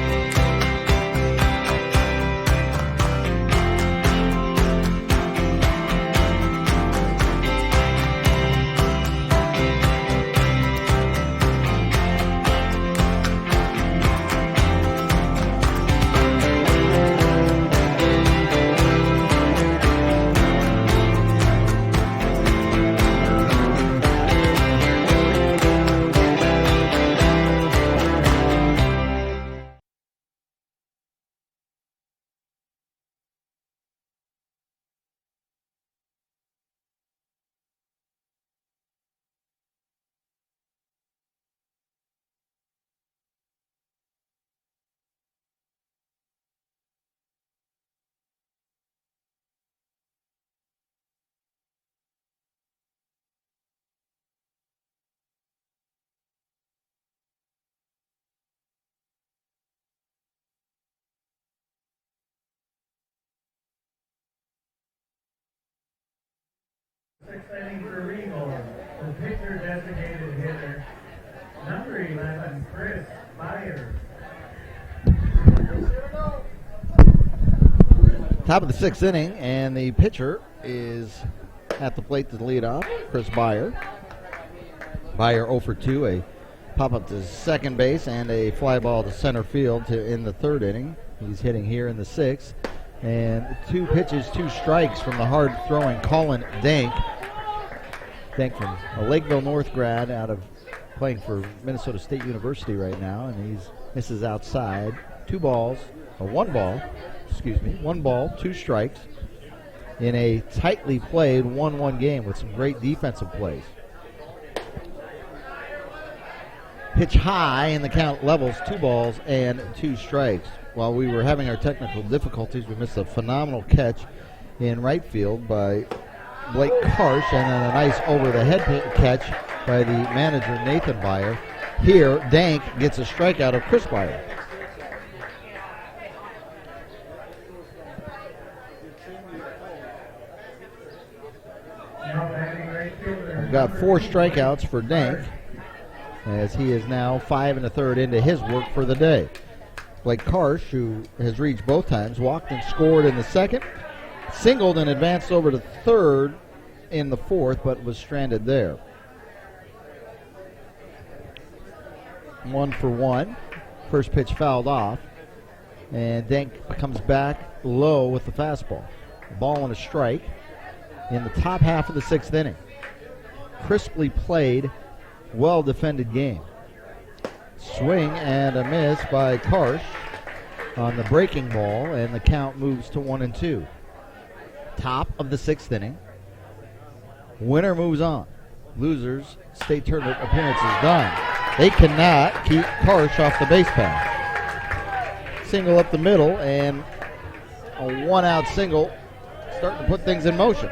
Sixth inning for Regal. The pitcher designated hitter, number 11, Chris Byers. Top of the sixth inning, and the pitcher is at the plate to lead off, Chris Byer. Byer 0 for 2, a pop-up to second base and a fly ball to center field in the third inning. He's hitting here in the sixth. And 2 pitches, 2 strikes from the hard-throwing Colin Dank. Dank from a Lakeville North grad out of playing for Minnesota State University right now, and he's misses outside. 1 ball, 2 strikes in a tightly played 1-1 game with some great defensive plays. Pitch high, and the count levels, 2 balls and 2 strikes. While we were having our technical difficulties, we missed a phenomenal catch in right field by Blake Karsh, and then a nice over-the-head catch by the manager, Nathan Byer. Here, Dank gets a strikeout of Chris Byer. We've got 4 strikeouts for Dank, as he is now 5 1/3 into his work for the day. Blake Karsh, who has reached both times, walked and scored in the second, singled and advanced over to third in the fourth, but was stranded there. 1 for 1. First pitch fouled off, and Dank comes back low with the fastball. Ball and a strike in the top half of the sixth inning. Crisply played, well-defended game. Swing and a miss by Karsh on the breaking ball, and the count moves to 1-2. Top of the sixth inning. Winner moves on. Losers, state tournament appearance is done. They cannot keep Karsh off the base path. Single up the middle, and a one-out single starting to put things in motion.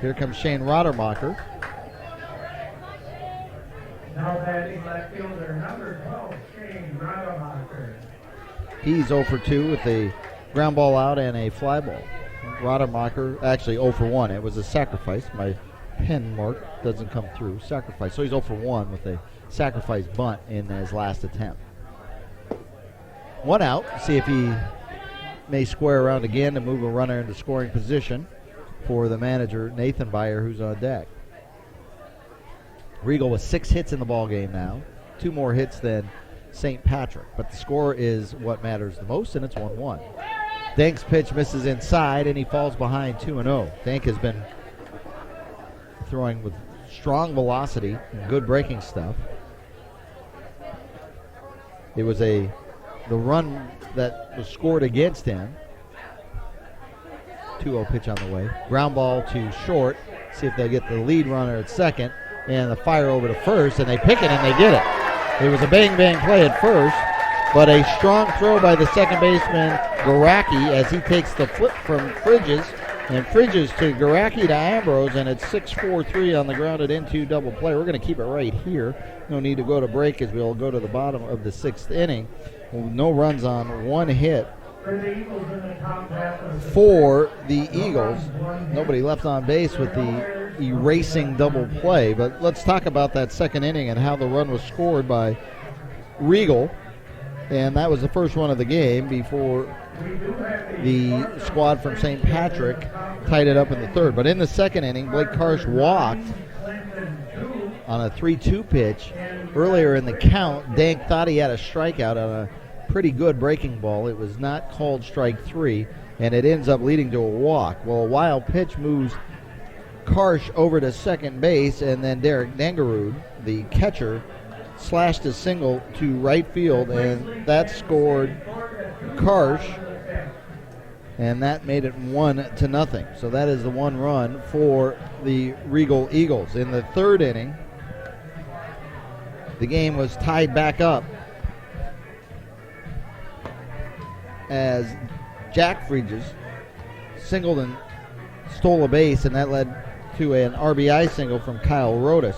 Here comes Shane Rodermacher. Now batting left fielder, number 12, Shane Rademacher. He's 0 for 2 with a ground ball out and a fly ball. Rademacher, actually 0 for 1. It was a sacrifice. My pen mark doesn't come through. Sacrifice. So he's 0 for 1 with a sacrifice bunt in his last attempt. 1 out. See if he may square around again to move a runner into scoring position for the manager, Nathan Byer, who's on deck. Regal with 6 hits in the ball game now. 2 more hits than St. Patrick. But the score is what matters the most, and it's 1-1. Dank's pitch misses inside, and he falls behind 2-0. Dank has been throwing with strong velocity and good breaking stuff. It was the run that was scored against him. 2-0 pitch on the way. Ground ball to short. See if they get the lead runner at second. And the fire over to first, and they pick it and they get it. It was a bang-bang play at first, but a strong throw by the second baseman, Garacki, as he takes the flip from Fridges, and Fridges to Garacki to Ambrose, and it's 6-4-3 on the grounded into double play. We're going to keep it right here. No need to go to break as we'll go to the bottom of the sixth inning. No runs on 1 hit for the Eagles. Nobody left on base with the erasing double play. But let's talk about that second inning and how the run was scored by Regal. And that was the first one of the game before the squad from St. Patrick tied it up in the third. But in the second inning, Blake Karsh walked on a 3-2 pitch. Earlier in the count, Dank thought he had a strikeout on a pretty good breaking ball. It was not called strike 3, and it ends up leading to a walk. Well, a wild pitch moves Karsh over to second base, and then Derek Dangarud, the catcher, slashed a single to right field, and that scored Karsh, and that made it 1-0. So that is the 1 run for the Regal Eagles. In the third inning, the game was tied back up as Jack Fridges singled and stole a base, and that led to an RBI single from Kyle Rodas,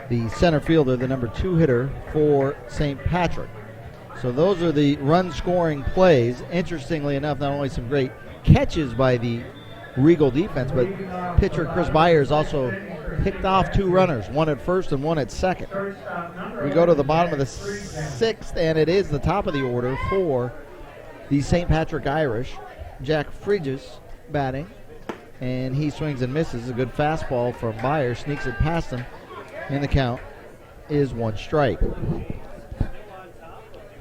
the center fielder, the number 2 hitter for St. Patrick. So those are the run-scoring plays. Interestingly enough, not only some great catches by the Regal defense, but pitcher Chris Byers also picked off 2 runners, one at first and one at second. We go to the bottom of the 6th, and it is the top of the order for the St. Patrick Irish. Jack Fridges batting, and he swings and misses. A good fastball from Byers, sneaks it past him, and the count is 1 strike.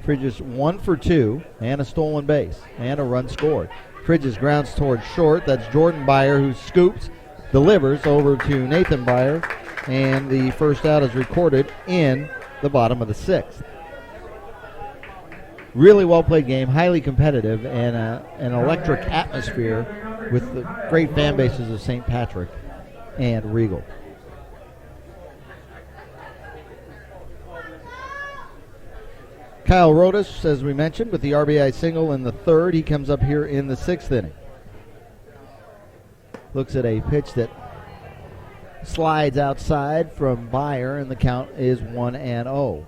Fridges 1 for 2, and a stolen base, and a run scored. Fridges grounds towards short. That's Jordan Byer, who scoops, delivers over to Nathan Byer, and the first out is recorded in the bottom of the 6th. Really well played game, highly competitive, and an electric atmosphere with the great fan bases of St. Patrick and Regal. Kyle Rodas, as we mentioned, with the RBI single in the 3rd. He comes up here in the 6th inning. Looks at a pitch that slides outside from Byer, and the count is 1-0.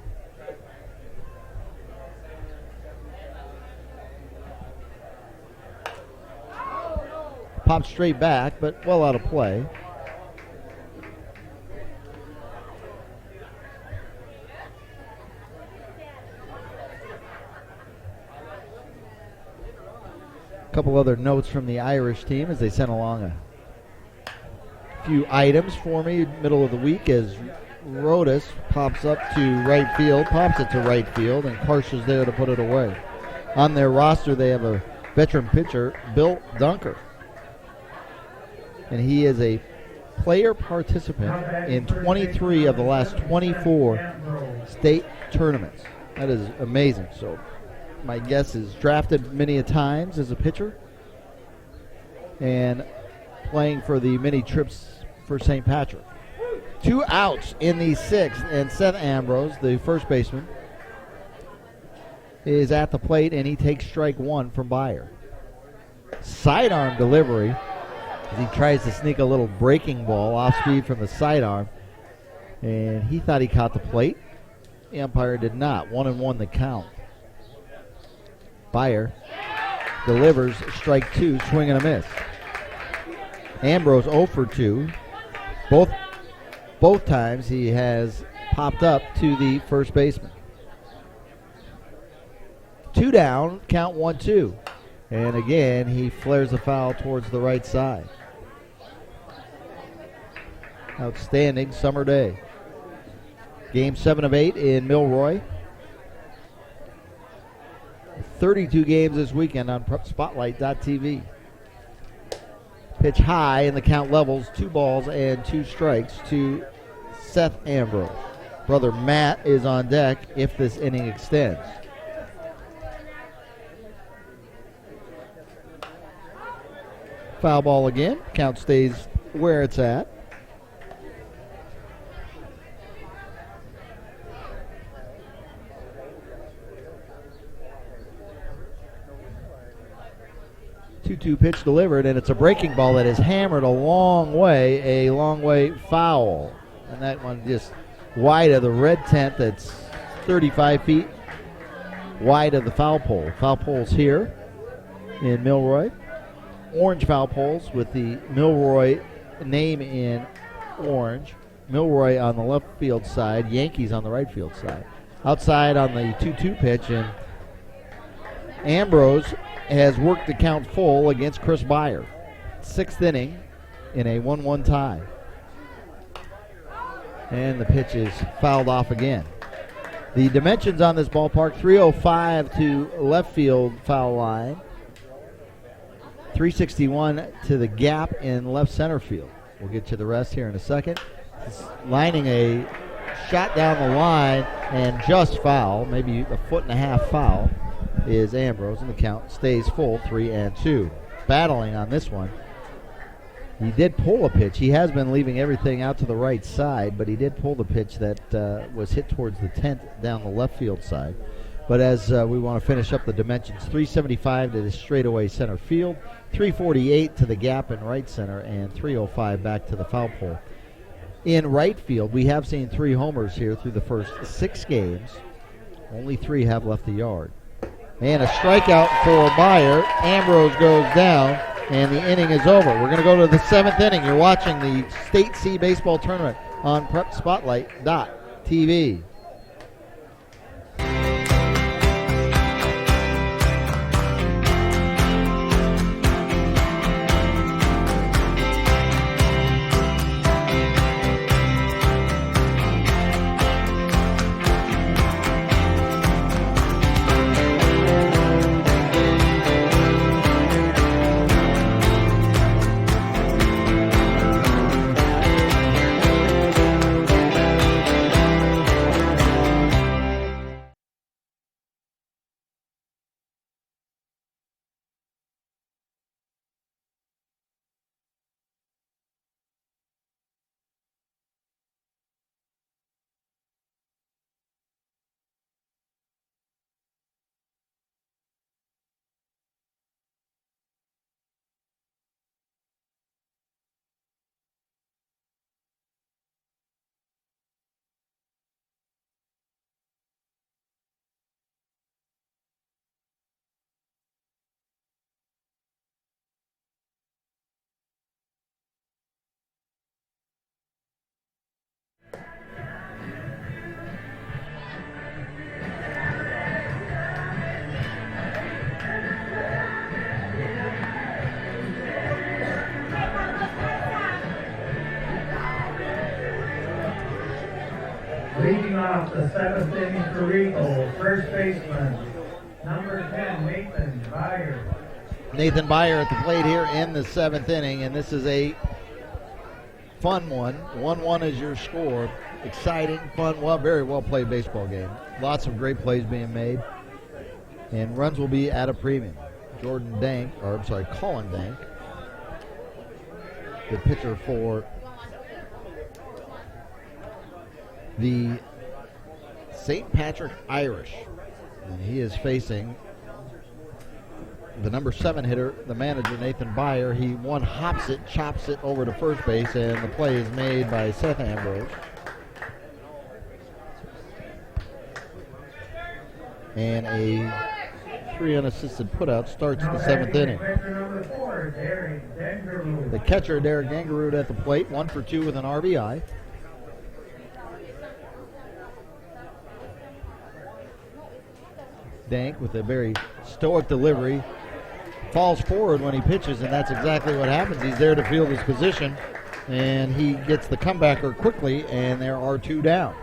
Popped straight back, but well out of play. A couple other notes from the Irish team as they sent along a few items for me middle of the week as Rodas pops up to right field, pops it to right field, and Karsh there to put it away. On their roster, they have a veteran pitcher, Bill Dunker, and he is a player participant in 23 of the last 24 state tournaments. That is amazing. So my guess is drafted many a times as a pitcher and playing for the many trips for St. Patrick. 2 outs in the 6th, and Seth Ambrose, the first baseman, is at the plate, and he takes strike 1 from Byer. Sidearm delivery as he tries to sneak a little breaking ball off speed from the sidearm, and he thought he caught the plate. The umpire did not. 1-1 the count. Byer delivers strike 2, swing and a miss. Ambrose 0 for 2. Both times he has popped up to the first baseman. 2 down, count 1-2. And again, he flares the foul towards the right side. Outstanding summer day. Game 7 of 8 in Milroy. 32 games this weekend on Spotlight.tv. Pitch high, and the count levels, 2 balls and 2 strikes to Seth Ambrose. Brother Matt is on deck if this inning extends. Foul ball again. Count stays where it's at. Two pitch delivered, and it's a breaking ball that is hammered a long way foul. And that one just wide of the red tent that's 35 feet wide of the foul pole. Foul poles here in Milroy. Orange foul poles with the Milroy name in orange. Milroy on the left field side, Yankees on the right field side. Outside on the 2-2 pitch, and Ambrose has worked the count full against Chris Byer. 6th inning in a 1-1 tie. And the pitch is fouled off again. The dimensions on this ballpark, 305 to left field foul line. 361 to the gap in left center field. We'll get to the rest here in a second. It's lining a shot down the line and just foul, maybe a 1.5 foot foul, is Ambrose, and the count stays full, 3-2. Battling on this one. He did pull a pitch. He has been leaving everything out to the right side, but he did pull the pitch that was hit towards the tent down the left field side. But as we want to finish up the dimensions, 375 to the straightaway center field, 348 to the gap in right center, and 305 back to the foul pole. In right field, we have seen 3 homers here through the first 6 games. Only 3 have left the yard. And a strikeout for Byer. Ambrose goes down, and the inning is over. We're going to go to the 7th inning. You're watching the State C Baseball Tournament on PrepSpotlight.tv. Leading off the 7th inning for Regal, first baseman, number 10, Nathan Byer. Nathan Byer at the plate here in the 7th inning, and this is a fun one. 1-1 is your score. Exciting, fun, very well played baseball game. Lots of great plays being made, and runs will be at a premium. Colin Dank, the pitcher for the St. Patrick Irish, and he is facing the number 7 hitter, the manager, Nathan Byer. He hops it, chops it over to first base, and the play is made by Seth Ambrose. And a 3 unassisted putout starts the 7th inning. The catcher, Derek Gangarud, at the plate, 1 for 2 with an RBI. Dank with a very stoic delivery falls forward when he pitches, and that's exactly what happens. He's there to field his position, and he gets the comebacker quickly, and there are 2 down.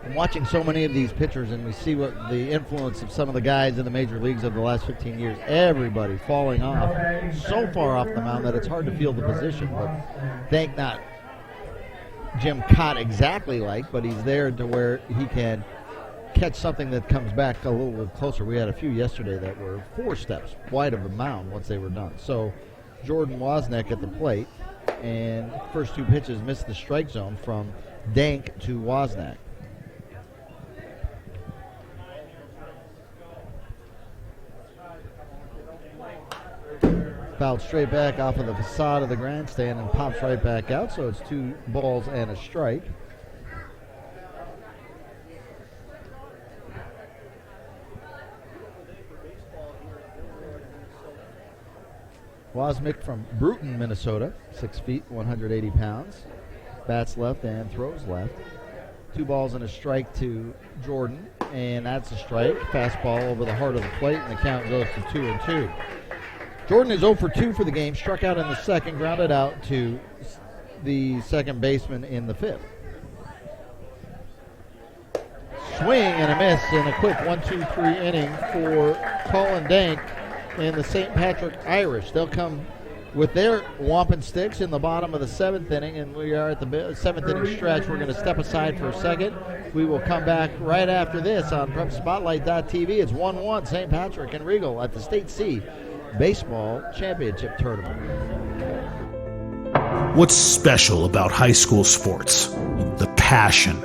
I'm watching so many of these pitchers, and we see what the influence of some of the guys in the major leagues of the last 15 years. Everybody falling off so far off the mound that it's hard to field the position. But Dank, not Jim Cott exactly like, but he's there to where he can catch something that comes back a little bit closer. We had a few yesterday that were 4 steps wide of the mound once they were done. So Jordan Wozniak at the plate, and first 2 pitches missed the strike zone from Dank to Wozniak. Fouled straight back off of the facade of the grandstand and pops right back out, so it's 2 balls and a strike. Wozniak from Bruton, Minnesota, 6 feet, 180 pounds. Bats left and throws left. 2 balls and a strike to Jordan, and that's a strike. Fastball over the heart of the plate, and the count goes to 2-2. Jordan is 0 for 2 for the game, struck out in the 2nd, grounded out to the second baseman in the 5th. Swing and a miss in a quick 1-2-3 inning for Colin Dank and the St. Patrick Irish. They'll come with their wampum sticks in the bottom of the 7th inning, and we are at the 7th inning stretch. We're going to step aside for a second. We will come back right after this on PrepSpotlight.tv. It's 1-1 St. Patrick and Regal at the State C Baseball Championship Tournament. What's special about high school sports? The passion,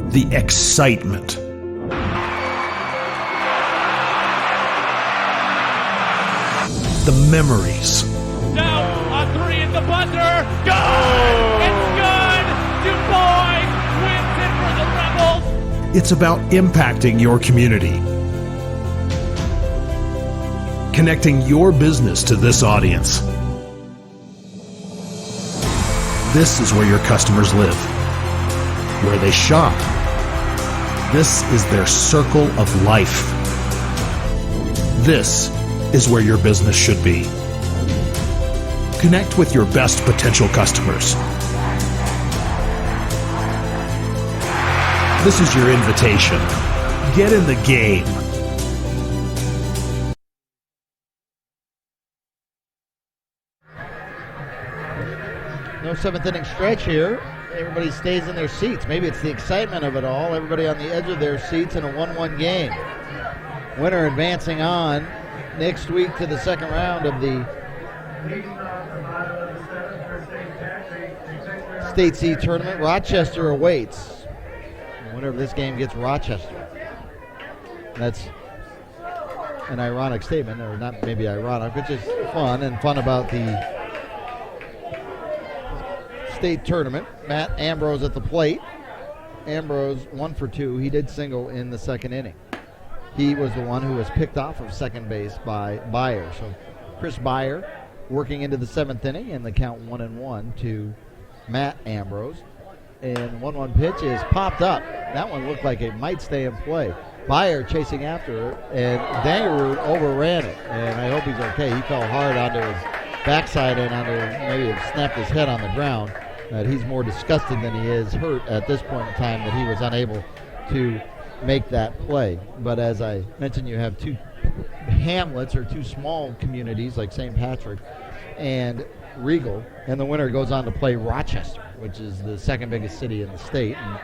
the excitement, the memories. Now on 3 in the bunder. Good! It's good! Du Bois wins it for the Rebels. It's about impacting your community. connecting your business to this audience. This is where your customers live, where they shop. This is their circle of life. This is where your business should be. Connect with your best potential customers. This is your invitation. Get in the game. No seventh inning stretch here. Everybody stays in their seats. Maybe it's the excitement of it all. Everybody on the edge of their seats in a 1-1 game. Winner advancing on next week to the second round of the State C tournament. Rochester awaits. The winner of this game gets Rochester. That's an ironic statement, or not maybe ironic, but just fun about the state tournament. Matt Ambrose at the plate. Ambrose 1 for 2. He did single in the second inning. He was the one who was picked off of second base by Beyer. So Chris Beyer working into the seventh inning, and the count 1-1 to Matt Ambrose. And 1-1 pitch is popped up. That one looked like it might stay in play. Beyer chasing after it, and Dangerud overran it. And I hope he's okay. He fell hard onto his backside and maybe have snapped his head on the ground. He's more disgusted than he is hurt at this point in time that he was unable to make that play. But as I mentioned, you have two hamlets or two small communities like St. Patrick and Regal, and the winner goes on to play Rochester, which is the second biggest city in the state and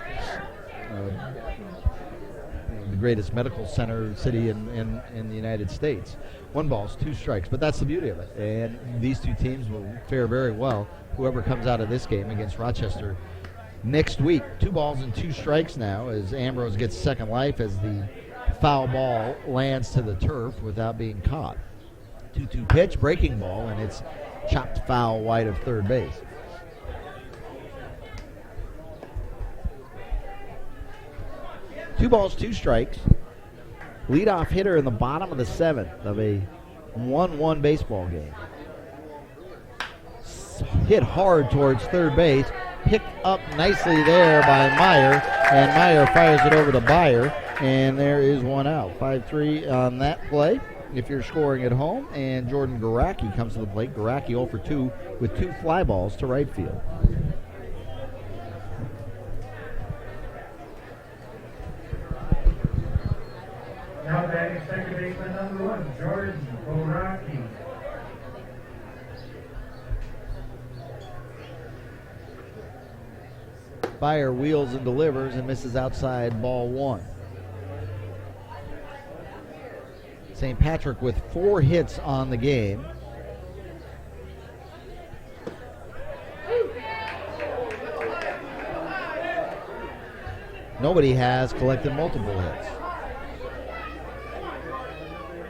the greatest medical center city in the United States. 1 ball, 2 strikes, but that's the beauty of it. And these two teams will fare very well, whoever comes out of this game against Rochester next week. 2 balls and 2 strikes now as Ambrose gets second life as the foul ball lands to the turf without being caught. 2-2 pitch, breaking ball, and it's chopped foul wide of third base. Two balls, 2 strikes. Leadoff hitter in the bottom of the 7th of a 1-1 baseball game. Hit hard towards third base. Picked up nicely there by Meyer, and Meyer fires it over to Beyer, and there is 1 out. 5-3 on that play if you're scoring at home, and Jordan Garacki comes to the plate. Garacki 0 for 2 with 2 fly balls to right field. Now batting second baseman number 1, Jordan Garacki. Beyer wheels and delivers and misses outside, ball 1. St. Patrick with 4 hits on the game. Nobody has collected multiple hits.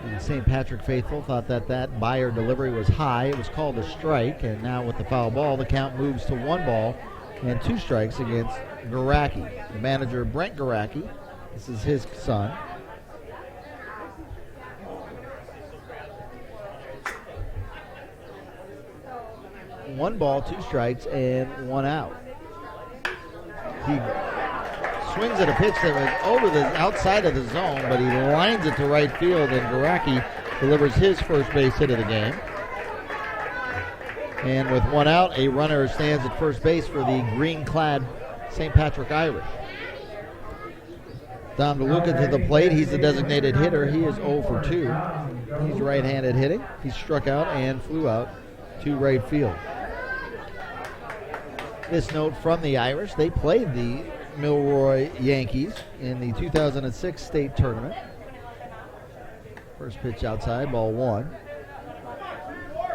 And St. Patrick faithful thought that Beyer delivery was high. It was called a strike, and now with the foul ball, the count moves to 1 ball and 2 strikes against Garacki. The manager, Brent Garacki, this is his son. One ball, 2 strikes, and 1 out. He swings at a pitch that was over the outside of the zone, but he lines it to right field, and Garacki delivers his first base hit of the game. And with 1 out, a runner stands at first base for the green-clad St. Patrick Irish. Dom DeLuca to the plate. He's the designated hitter. He is 0 for 2. He's right-handed hitting. He struck out and flew out to right field. This note from the Irish: they played the Milroy Yankees in the 2006 state tournament. First pitch outside, ball 1.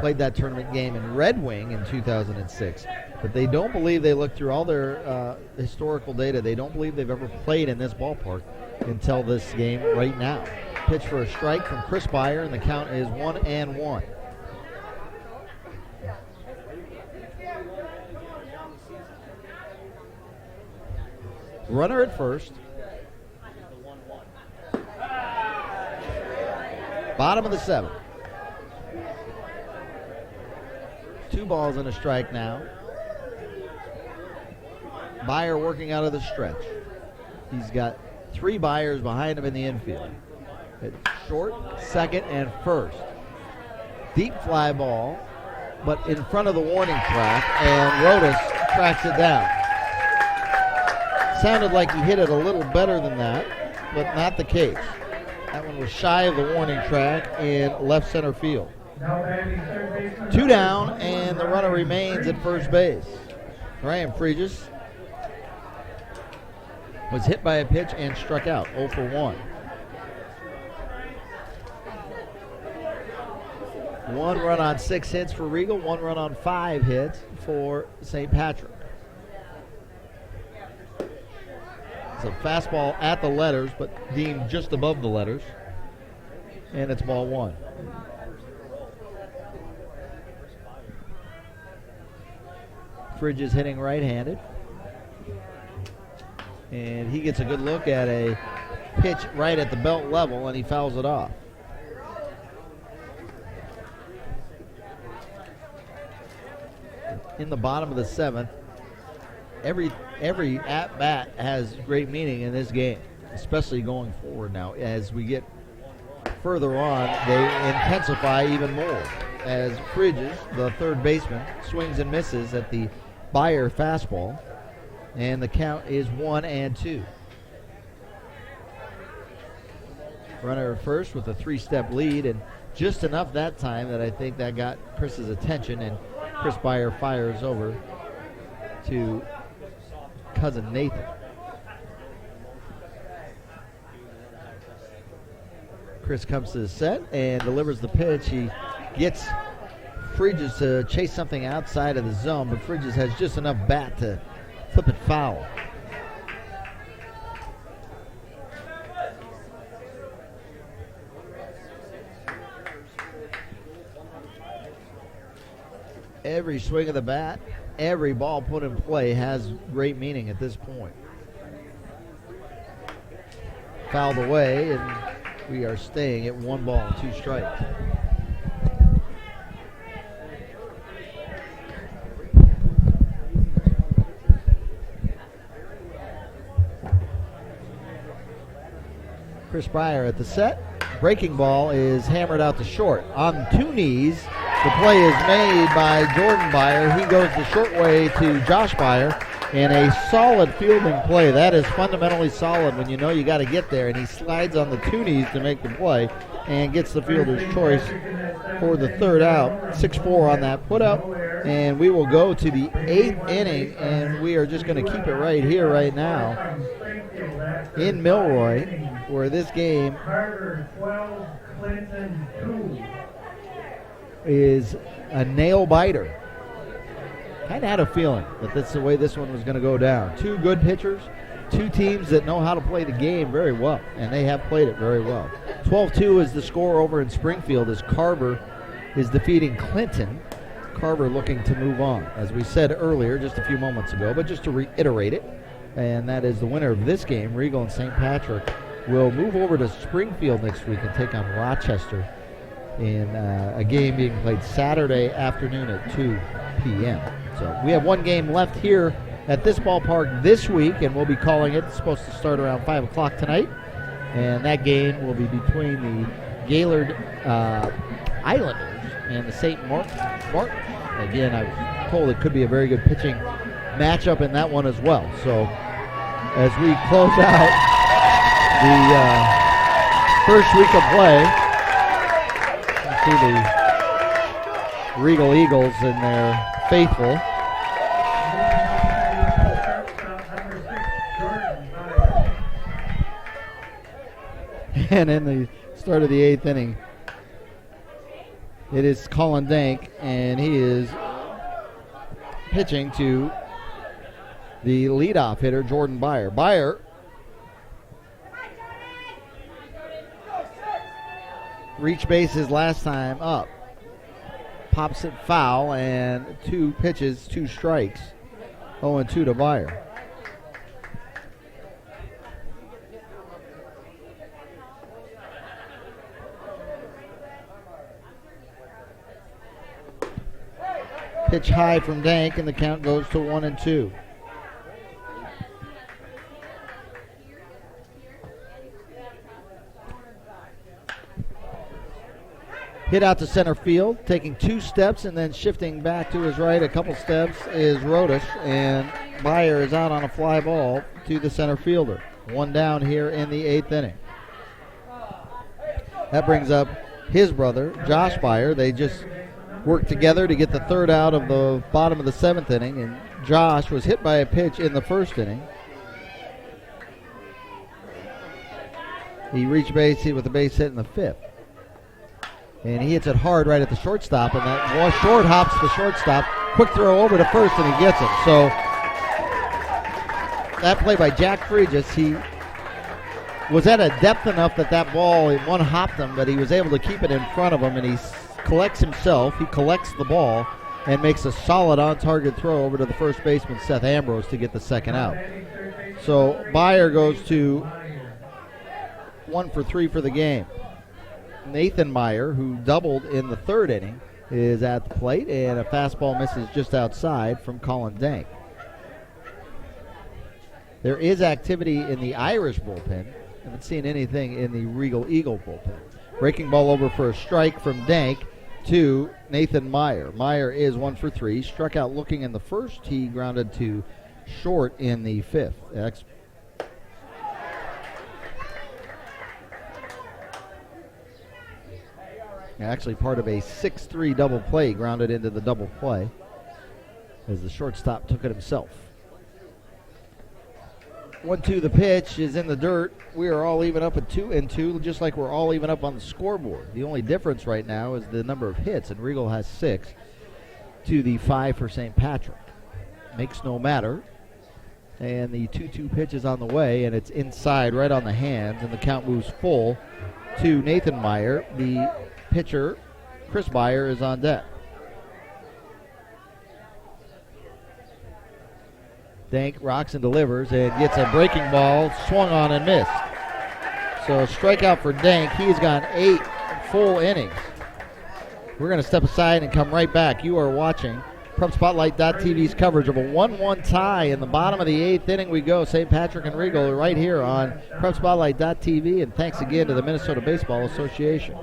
Played that tournament game in Red Wing in 2006, but they don't believe, they looked through all their historical data, they don't believe they've ever played in this ballpark until this game right now. Pitch for a strike from Chris Beyer, and the count is 1-1. Runner at first. Bottom of the 7th. 2 balls and a strike now. Byer working out of the stretch. He's got 3 Byers behind him in the infield. It's short, second, and first. Deep fly ball, but in front of the warning track, and Rodas tracks it down. Sounded like he hit it a little better than that, but not the case. That one was shy of the warning track in left center field. 2 down, and the runner remains at first base. Ryan Fregis was hit by a pitch and struck out, 0 for 1. 1 run on 6 hits for Regal, 1 run on 5 hits for St. Patrick. It's a fastball at the letters, but deemed just above the letters. And it's ball 1. Fridge is hitting right-handed. And he gets a good look at a pitch right at the belt level, and he fouls it off. In the bottom of the 7th, every at-bat has great meaning in this game, especially going forward now. As we get further on, they intensify even more. As Fridges, the third baseman, swings and misses at the Byer fastball, and the count is 1-2. Runner at first with a 3-step lead, and just enough that time that I think that got Chris's attention, and Chris Byer fires over to cousin Nathan. Chris comes to the set and delivers the pitch. He gets Fridges to chase something outside of the zone, but Fridges has just enough bat to flip it foul. Every swing of the bat, every ball put in play has great meaning at this point. Fouled away, and we are staying at 1 ball and 2 strikes. Chris Byer at the set. Breaking ball is hammered out to short. On 2 knees, the play is made by Jordan Byer. He goes the short way to Josh Byer, and a solid fielding play. That is fundamentally solid when you know you got to get there, and he slides on the 2 knees to make the play and gets the fielder's choice for the 3rd out. 6-4 on that put up, and we will go to the 8th inning, and we are just going to keep it right here, right now, in Milroy, where this game is a nail biter. Kind of had a feeling that that's the way this one was going to go down. 2 good pitchers, 2 teams that know how to play the game very well, and they have played it very well. 12-2 is the score over in Springfield as Carver is defeating Clinton. Carver looking to move on, as we said earlier just a few moments ago, but just to reiterate it, and that is the winner of this game, Regal and St. Patrick, will move over to Springfield next week and take on Rochester in a game being played Saturday afternoon at 2 p.m. So we have 1 game left here at this ballpark this week, and we'll be calling it. It's supposed to start around 5 o'clock tonight, and that game will be between the Gaylord Islanders and the St. Martin. Again, I was told it could be a very good pitching matchup in that one as well. So as we close out the first week of play, see the Regal Eagles and their faithful. And in the start of the 8th inning, it is Colin Dank, and he is pitching to the leadoff hitter, Jordan Byer. Byer reached bases last time up. Pops it foul, and 2 pitches, 2 strikes. 0-2 to Byer. Pitch high from Dank, and the count goes to 1-2. Hit out to center field, taking 2 steps and then shifting back to his right a couple steps is Rodish, and Byer is out on a fly ball to the center fielder. 1 down here in the 8th inning. That brings up his brother, Josh Byer. They just worked together to get the 3rd out of the bottom of the 7th inning, and Josh was hit by a pitch in the 1st inning. He reached base with a base hit in the 5th. And he hits it hard right at the shortstop, and that ball short hops the shortstop. Quick throw over to first, and he gets it. So that play by Jack Fregis, he was at a depth enough that that ball, one hopped him, but he was able to keep it in front of him, and he collects himself. He collects the ball and makes a solid on-target throw over to the first baseman, Seth Ambrose, to get the 2nd out. So Byer goes to 1 for 3 for the game. Nathan Meyer, who doubled in the 3rd inning, is at the plate, and a fastball misses just outside from Colin Dank. There is activity in the Irish bullpen. I haven't seen anything in the Regal Eagle bullpen. Breaking ball over for a strike from Dank to Nathan Meyer. Meyer is 1 for 3. Struck out looking in the 1st. He grounded to short in the 5th. Actually part of a 6-3 double play, grounded into the double play as the shortstop took it himself. 1-2 the pitch is in the dirt. We are all even up at 2-2, just like we're all even up on the scoreboard. The only difference right now is the number of hits, and Regal has 6 to the 5 for St. Patrick. Makes no matter. And the 2-2 pitch is on the way, and it's inside right on the hands, and the count moves full to Nathan Meyer. The pitcher, Chris Byer, is on deck. Dank rocks and delivers and gets a breaking ball, swung on and missed. So a strikeout for Dank. He's gone 8 full innings. We're going to step aside and come right back. You are watching PrepSpotlight.tv's coverage of a 1-1 tie. In the bottom of the 8th inning we go. St. Patrick and Regal right here on PrepSpotlight.tv. And thanks again to the Minnesota Baseball Association.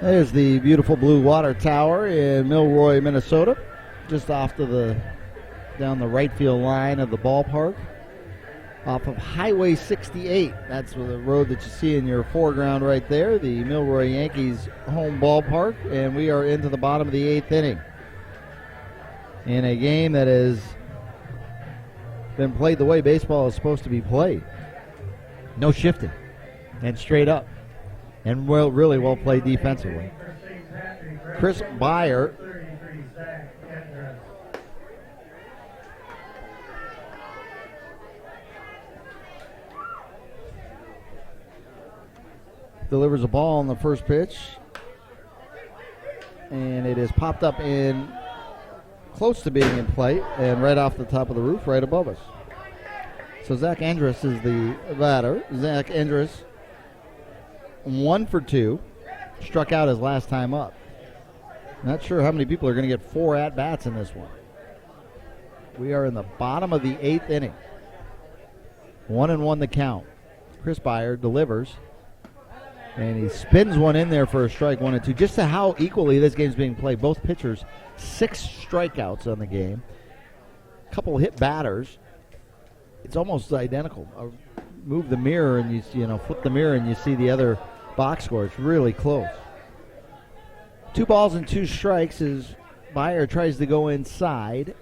There's the beautiful blue water tower in Milroy, Minnesota, just off to down the right field line of the ballpark, off of Highway 68. That's the road that you see in your foreground right there, the Milroy Yankees home ballpark, and we are into the bottom of the 8th inning in a game that has been played the way baseball is supposed to be played. No shifting and straight up. And really well played defensively. Chris Byer delivers a ball on the first pitch, and it is popped up in close to being in play and right off the top of the roof right above us. So Zach Endress is the batter. Zach Endress, 1 for 2, struck out his last time up. Not sure how many people are going to get 4 at-bats in this one. We are in the bottom of the 8th inning. 1-1 the count. Chris Byer delivers, and he spins one in there for a strike, 1-2. Just to how equally this game's being played. Both pitchers, 6 strikeouts on the game. A couple hit batters. It's almost identical. Move the mirror and you flip the mirror and you see the other box score. It's really close. 2 balls and 2 strikes as Byer tries to go inside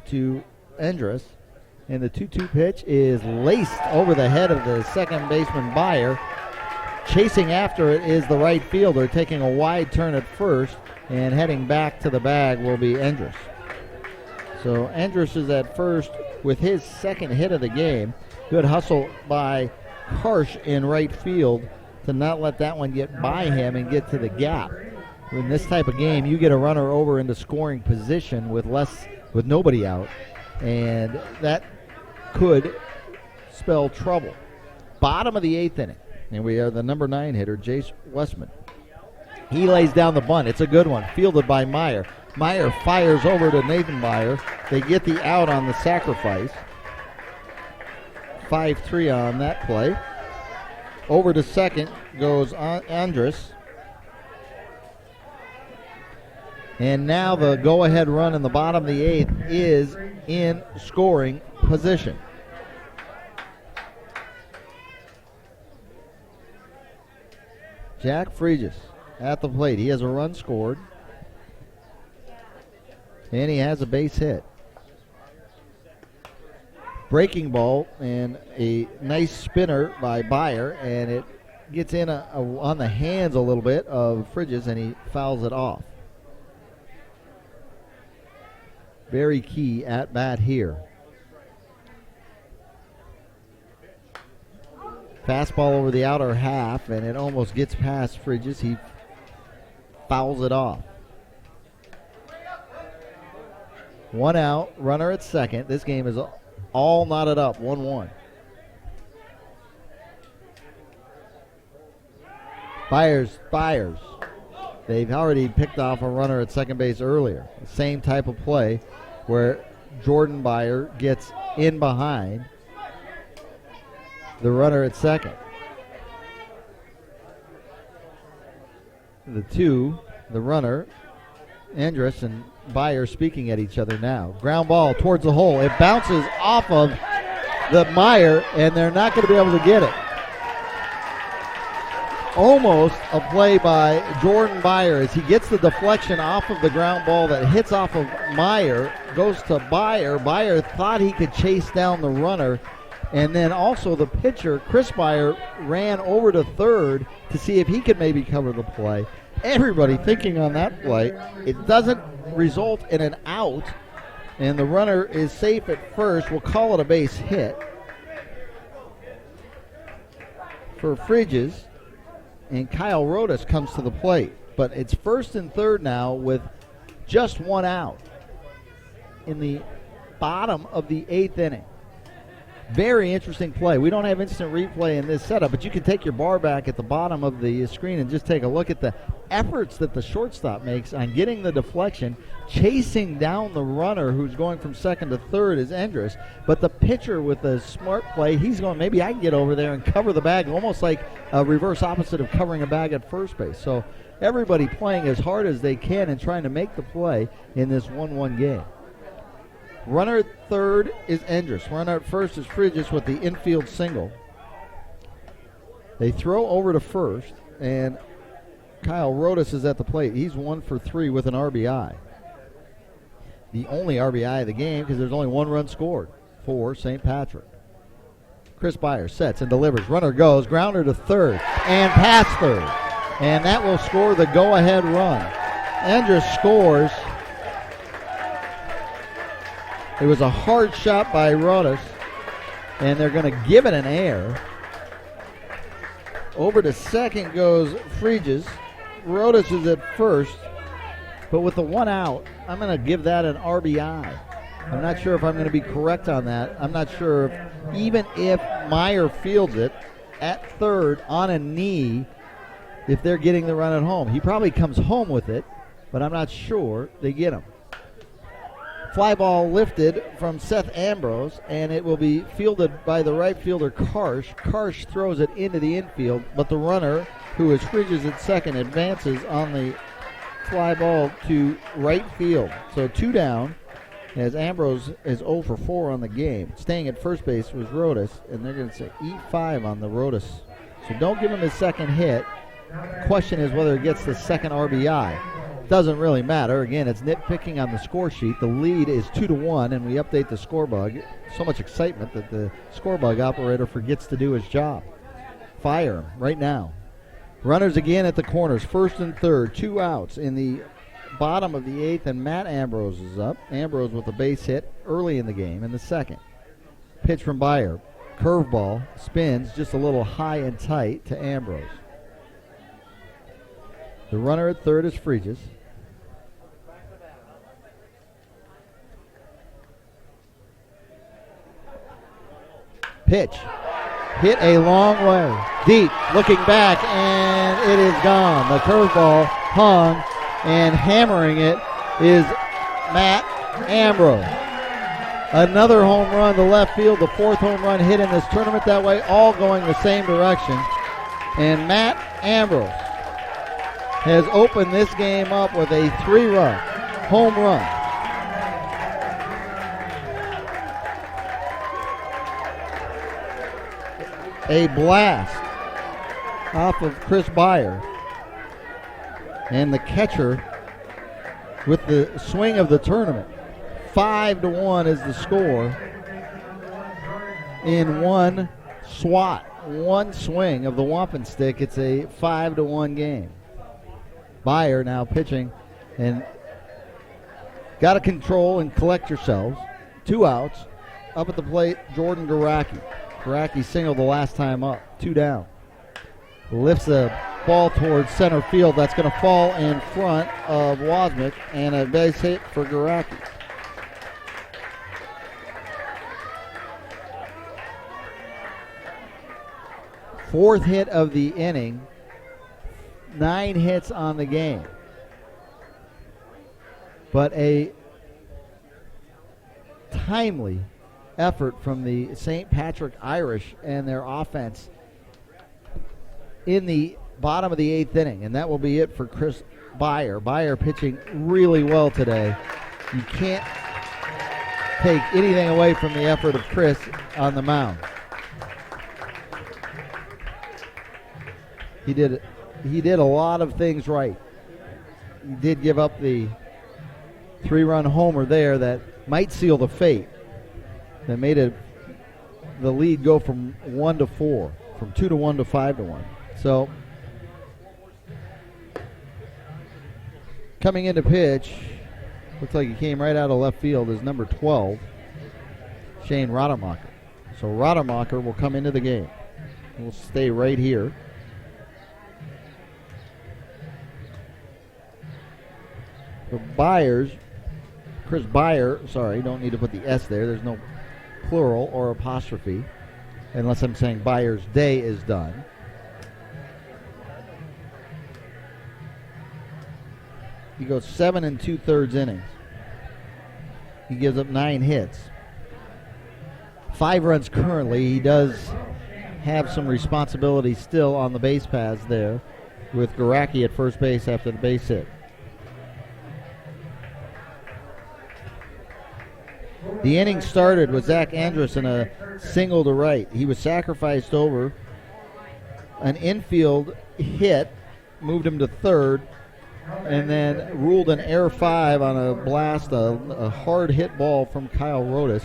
to Endress. And the 2-2 pitch is laced over the head of the second baseman Byer. Chasing after it is the right fielder, taking a wide turn at first, and heading back to the bag will be Endress. So Endress is at first with his second hit of the game. Good hustle by Harsh in right field to not let that one get by him and get to the gap. In this type of game, you get a runner over into scoring position with nobody out, and that could spell trouble. Bottom of the 8th inning, and we are the number 9 hitter, Jace Westman. He lays down the bunt. It's a good one, fielded by Meyer. Meyer fires over to Nathan Meyer. They get the out on the sacrifice. 5-3 on that play. Over to second goes Andrus. And now the go-ahead run in the bottom of the 8th is in scoring position. Jack Fregis at the plate. He has a run scored. And he has a base hit. Breaking ball and a nice spinner by Byer, and it gets in on the hands a little bit of Fregis, and he fouls it off. Very key at bat here. Fastball over the outer half, and it almost gets past Fregis. He fouls it off. 1 out, runner at second. This game is all knotted up, 1-1. Byers. They've already picked off a runner at second base earlier. Same type of play where Jordan Byer gets in behind the runner at second. The runner, Andrus and Byer speaking at each other now. Ground ball towards the hole. It bounces off of the Meyer, and they're not going to be able to get it. Almost a play by Jordan Byer as he gets the deflection off of the ground ball that hits off of Meyer, goes to Byer. Byer thought he could chase down the runner, and then also the pitcher, Chris Byer, ran over to third to see if he could maybe cover the play. Everybody thinking on that play. It doesn't result in an out, and the runner is safe at first. We'll call it a base hit for Fridges, and Kyle Rodas comes to the plate. But it's first and third now with just 1 out in the bottom of the 8th inning. Very interesting play. We don't have instant replay in this setup, but you can take your bar back at the bottom of the screen and just take a look at the efforts that the shortstop makes on getting the deflection, chasing down the runner who's going from second to third is Endress. But the pitcher with a smart play, he's going, maybe I can get over there and cover the bag, almost like a reverse opposite of covering a bag at first base. So everybody playing as hard as they can and trying to make the play in this 1-1 game. Runner at third is Endress. Runner at first is Fridges with the infield single. They throw over to first, and Kyle Rodas is at the plate. He's 1 for 3 with an RBI. The only RBI of the game because there's only 1 run scored for St. Patrick. Chris Byer sets and delivers. Runner goes, grounder to third and past third. And that will score the go-ahead run. Endress scores. It was a hard shot by Rodas, and they're going to give it an air. Over to second goes Fridges. Rodas is at first, but with the 1 out, I'm going to give that an RBI. I'm not sure if I'm going to be correct on that. I'm not sure if, even if Meyer fields it at third on a knee, if they're getting the run at home. He probably comes home with it, but I'm not sure they get him. Fly ball lifted from Seth Ambrose, and it will be fielded by the right fielder, Karsh. Karsh throws it into the infield, but the runner, who is Fridges at second, advances on the fly ball to right field. So 2 down, as Ambrose is 0 for 4 on the game. Staying at first base was Rodas, and they're going to say E5 on the Rodas. So don't give him his second hit. Question is whether he gets the second RBI. doesn't really matter. Again, it's nitpicking on the score sheet. The lead is 2-1, and we update the score bug. So much excitement that the score bug operator forgets to do his job. Fire him right now. Runners again at the corners, first and third, 2 outs in the bottom of the 8th, and Matt Ambrose is up. Ambrose with a base hit early in the game in the 2nd. Pitch from Byer. Curveball, spins just a little high and tight to Ambrose. The runner at third is Fregis. Pitch. Hit a long way. Deep. Looking back, and it is gone. The curveball hung, and hammering it is Matt Ambrose. Another home run to left field. The 4th home run hit in this tournament that way, all going the same direction. And Matt Ambrose has opened this game up with a 3-run home run. A blast off of Chris Byer. And the catcher with the swing of the tournament. 5-1 is the score in one swat, one swing of the Wampin stick. It's a 5-1 game. Byer now pitching, and got to control and collect yourselves. 2 outs. Up at the plate, Jordan Garacki. Garacki singled the last time up. 2 down. Lifts the ball towards center field. That's going to fall in front of Wozniak, and a base hit for Garacki. Fourth hit of the inning. 9 hits on the game. But a timely effort from the St. Patrick Irish and their offense in the bottom of the 8th inning. And that will be it for Chris Byer. Byer pitching really well today. You can't take anything away from the effort of Chris on the mound. He did a lot of things right. He did give up the 3-run homer there that might seal the fate. That made the lead go from 1-4, from 2-1 to 5-1. So coming into pitch, looks like he came right out of left field, is number 12, Shane Rademacher. So Rademacher will come into the game. We'll stay right here. The Byers, Chris Byer, sorry, don't need to put the S there. There's no plural or apostrophe, unless I'm saying Byers' day is done. He goes 7 2/3 innings. He gives up 9 hits. 5 runs currently. He does have some responsibility still on the base paths there with Garacki at first base after the base hit. The inning started with Zach Andrus in a single to right. He was sacrificed over. An infield hit moved him to third, and then ruled an air 5 on a blast, a hard hit ball from Kyle Rodas.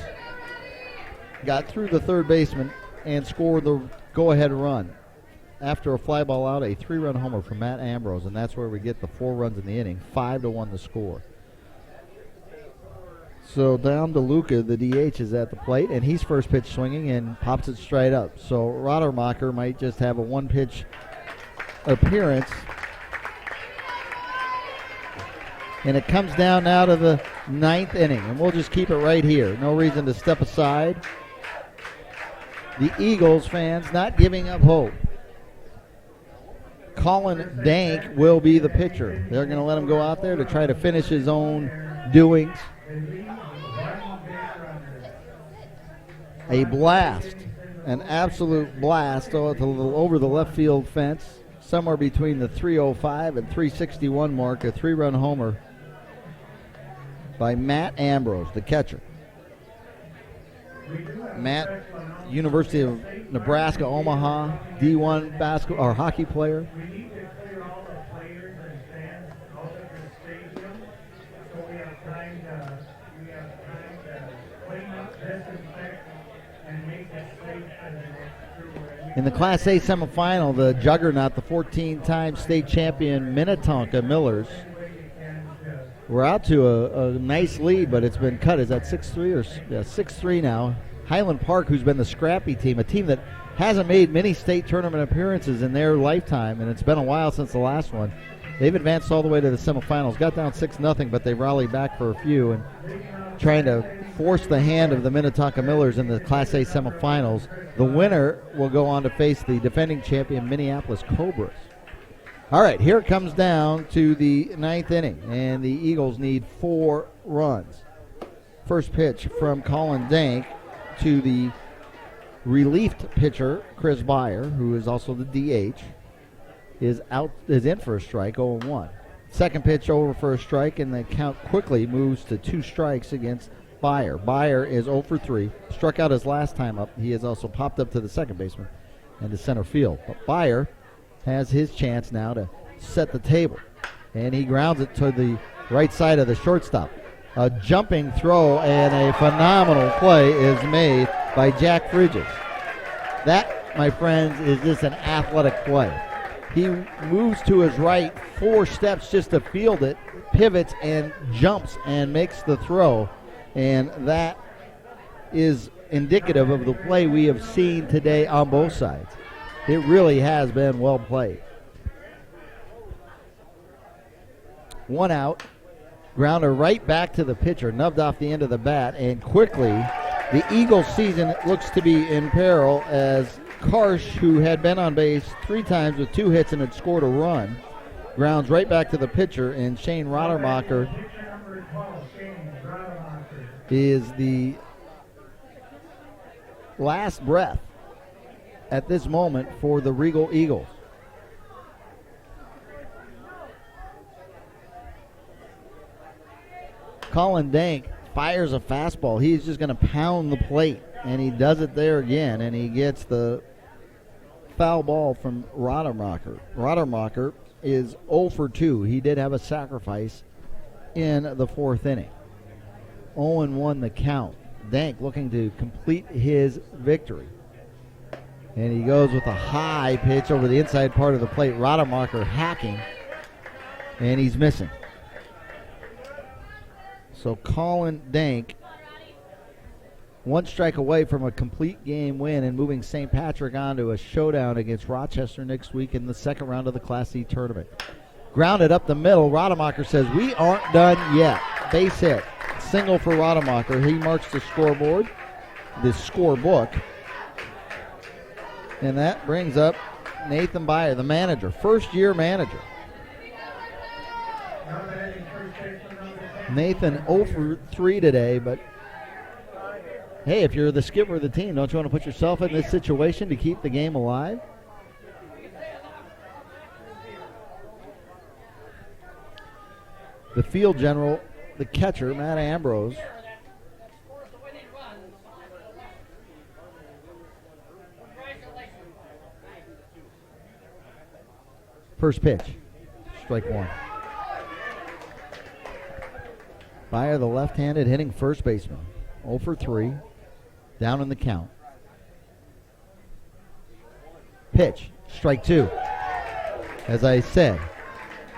Got through the third baseman and scored the go-ahead run. After a fly ball out, a 3-run homer from Matt Ambrose, and that's where we get the 4 runs in the inning. 5-1 the score. So down to Luca, the DH, is at the plate, and he's first pitch swinging and pops it straight up. So Rademacher might just have a 1-pitch appearance. And it comes down now to the 9th inning, and we'll just keep it right here. No reason to step aside. The Eagles fans not giving up hope. Colin Dank will be the pitcher. They're going to let him go out there to try to finish his own doings. A blast, an absolute blast over the left field fence, somewhere between the 305 and 361 mark, a 3-run homer by Matt Ambrose, the catcher. Matt, University of Nebraska, Omaha, D1 basketball or hockey player. In the Class A semifinal, the juggernaut, the 14-time state champion Minnetonka Millers, we're out to a nice lead, but it's been cut. Is that 6-3 or 6-3 now? Highland Park, who's been the scrappy team, a team that hasn't made many state tournament appearances in their lifetime, and it's been a while since the last one. They've advanced all the way to the semifinals, got down 6-0, but they rallied back for a few and trying to force the hand of the Minnetonka Millers in the Class A semifinals. The winner will go on to face the defending champion Minneapolis Cobras. All right, here it comes down to the ninth inning, and the Eagles need 4 runs. First pitch from Colin Dank to the relieved pitcher, Chris Beyer, who is also the DH, is in for a strike, 0-1. Second pitch over for a strike, and the count quickly moves to 2 strikes against Beyer. Beyer is 0 for 3, struck out his last time up. He has also popped up to the second baseman and to center field. But Beyer has his chance now to set the table, and he grounds it to the right side of the shortstop. A jumping throw and a phenomenal play is made by Jack Bridges. That, my friends, is just an athletic play. He moves to his right 4 steps just to field it, pivots and jumps and makes the throw. And that is indicative of the play we have seen today on both sides. It really has been well played. 1 out. Grounder right back to the pitcher, nubbed off the end of the bat, and quickly the Eagles' season looks to be in peril as Karsh, who had been on base 3 times with 2 hits and had scored a run, grounds right back to the pitcher, and Shane Rodermacher is the last breath at this moment for the Regal Eagles. Colin Dank fires a fastball. He's just going to pound the plate, and he does it there again, and he gets the foul ball from Rodermacher. Rodermacher is 0 for 2. He did have a sacrifice in the 4th inning. 0-1 the count. Dank looking to complete his victory. And he goes with a high pitch over the inside part of the plate. Rodermacher hacking, and he's missing. So Colin Dank, 1 strike away from a complete game win and moving St. Patrick on to a showdown against Rochester next week in the 2nd round of the Class C tournament. Grounded up the middle. Rodermacher says, "We aren't done yet." Base hit. Single for Rodermacher. He marks the scoreboard, the scorebook. And that brings up Nathan Beyer, the manager, first-year manager. Nathan 0 for 3 today, but hey, if you're the skipper of the team, don't you want to put yourself in this situation to keep the game alive? The field general, the catcher, Matt Ambrose, first pitch, strike 1. Beyer, the left-handed hitting first baseman, 0 for 3, down in the count. Pitch, strike 2. As I said,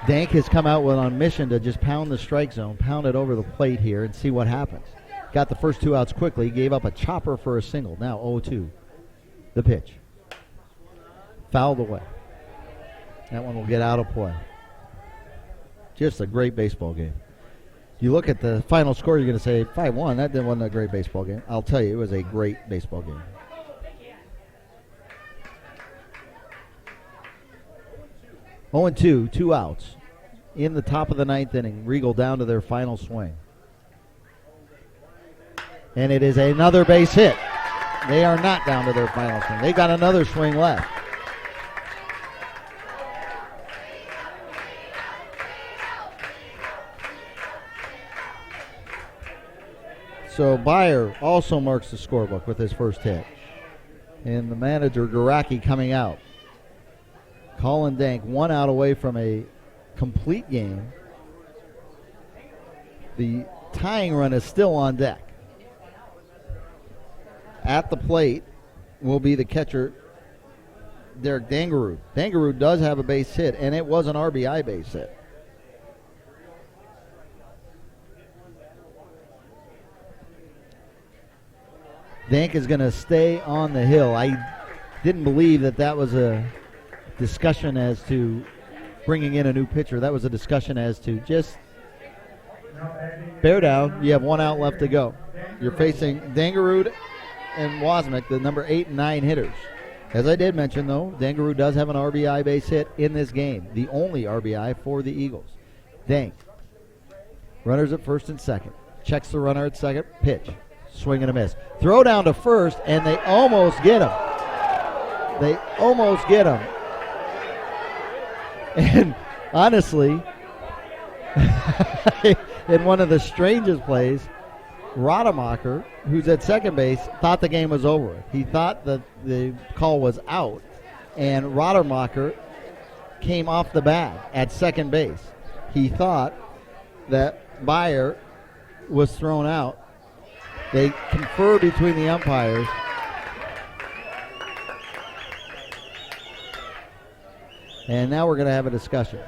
Dank has come out on a mission to just pound the strike zone, pound it over the plate here and see what happens. Got the first 2 outs quickly, gave up a chopper for a single. Now 0-2. The pitch. Fouled away. That one will get out of play. Just a great baseball game. You look at the final score, you're going to say 5-1. That wasn't a great baseball game. I'll tell you, it was a great baseball game. Oh and 2, 2 outs. In the top of the 9th inning, Regal down to their final swing. And it is another base hit. They are not down to their final swing. They got another swing left. So Beyer also marks the scorebook with his first hit. And the manager, Garacki, coming out. Colin Dank 1 out away from a complete game. The tying run is still on deck. At the plate will be the catcher, Derek Dangarud. Dangarud does have a base hit, and it was an RBI base hit. Dank is going to stay on the hill. I didn't believe that was a discussion as to bringing in a new pitcher. That was a discussion as to just bear down. You have 1 out left to go. You're facing Dangarud and Wozniak, the number 8 and 9 hitters. As I did mention, though, Dangarud does have an RBI base hit in this game, the only RBI for the Eagles. Dank, runners at first and second. Checks the runner at second. Pitch. Swing and a miss. Throw down to first, and they almost get him. And honestly, in one of the strangest plays, Rademacher, who's at second base, thought the game was over. He thought that the call was out, and Rademacher came off the bag at second base. He thought that Beyer was thrown out. They confer between the umpires. And now we're going to have a discussion.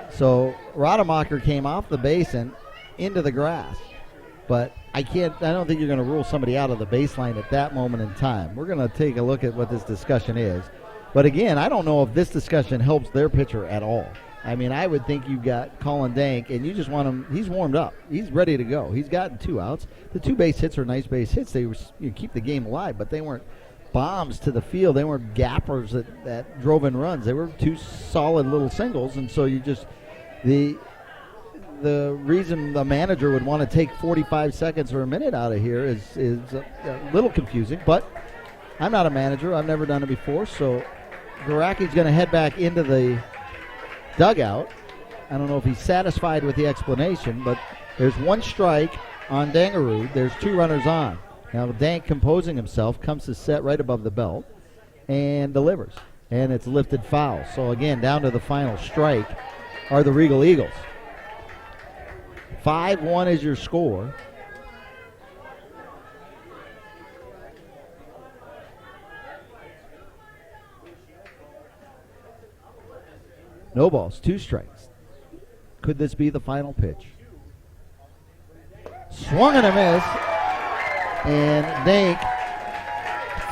So Rademacher came off the base and into the grass. But I don't think you're going to rule somebody out of the baseline at that moment in time. We're going to take a look at what this discussion is. But again, I don't know if this discussion helps their pitcher at all. I mean, I would think you've got Colin Dank, and you just want him. He's warmed up. He's ready to go. He's gotten 2 outs. The 2 base hits are nice base hits. They keep the game alive, but they weren't bombs to the field. They weren't gappers that drove in runs. They were 2 solid little singles, and so you just the reason the manager would want to take 45 seconds or a minute out of here is a little confusing. But I'm not a manager. I've never done it before, so Garaki's going to head back into the dugout. I don't know if he's satisfied with the explanation, but there's 1 strike on Dangarud. There's 2 runners on. Now Dank, composing himself, comes to set right above the belt and delivers. And it's lifted foul. So again, down to the final strike are the Regal Eagles. 5-1 is your score. No balls, 2 strikes. Could this be the final pitch? Swung and a miss, and Dank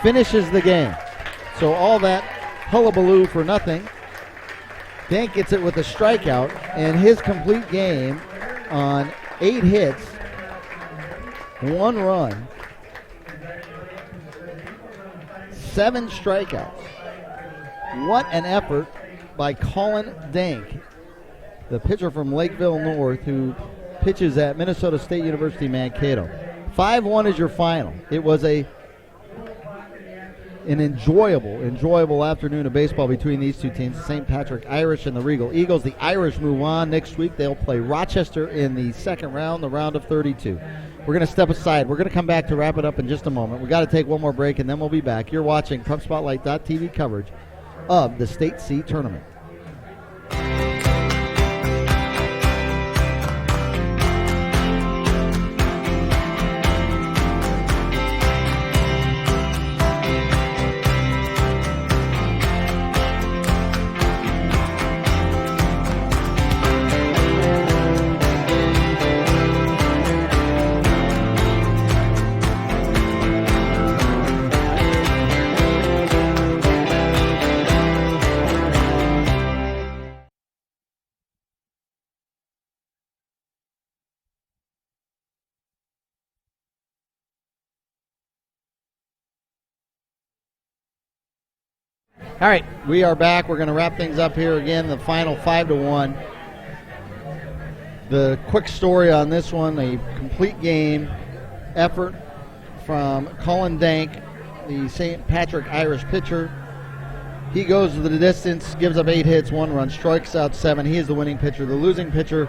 finishes the game. So all that hullabaloo for nothing. Dank gets it with a strikeout, and his complete game on 8 hits, 1 run, 7 strikeouts. What an effort by Colin Dank, the pitcher from Lakeville North who pitches at Minnesota State University Mankato. 5-1 is your final. It was an enjoyable afternoon of baseball between these 2 teams, the St. Patrick Irish and the Regal Eagles. The Irish move on next week. They'll play Rochester in the second round, the round of 32. We're going to step aside. We're going to come back to wrap it up in just a moment. We've got to take one more break, and then we'll be back. You're watching PrepSpotlight.tv coverage of the State C Tournament. All right, we are back. We're going to wrap things up here again. The final 5-1. The quick story on this one: a complete game effort from Colin Dank, the St. Patrick Irish pitcher. He goes to the distance, gives up 8 hits, 1 run, strikes out 7. He is the winning pitcher. The losing pitcher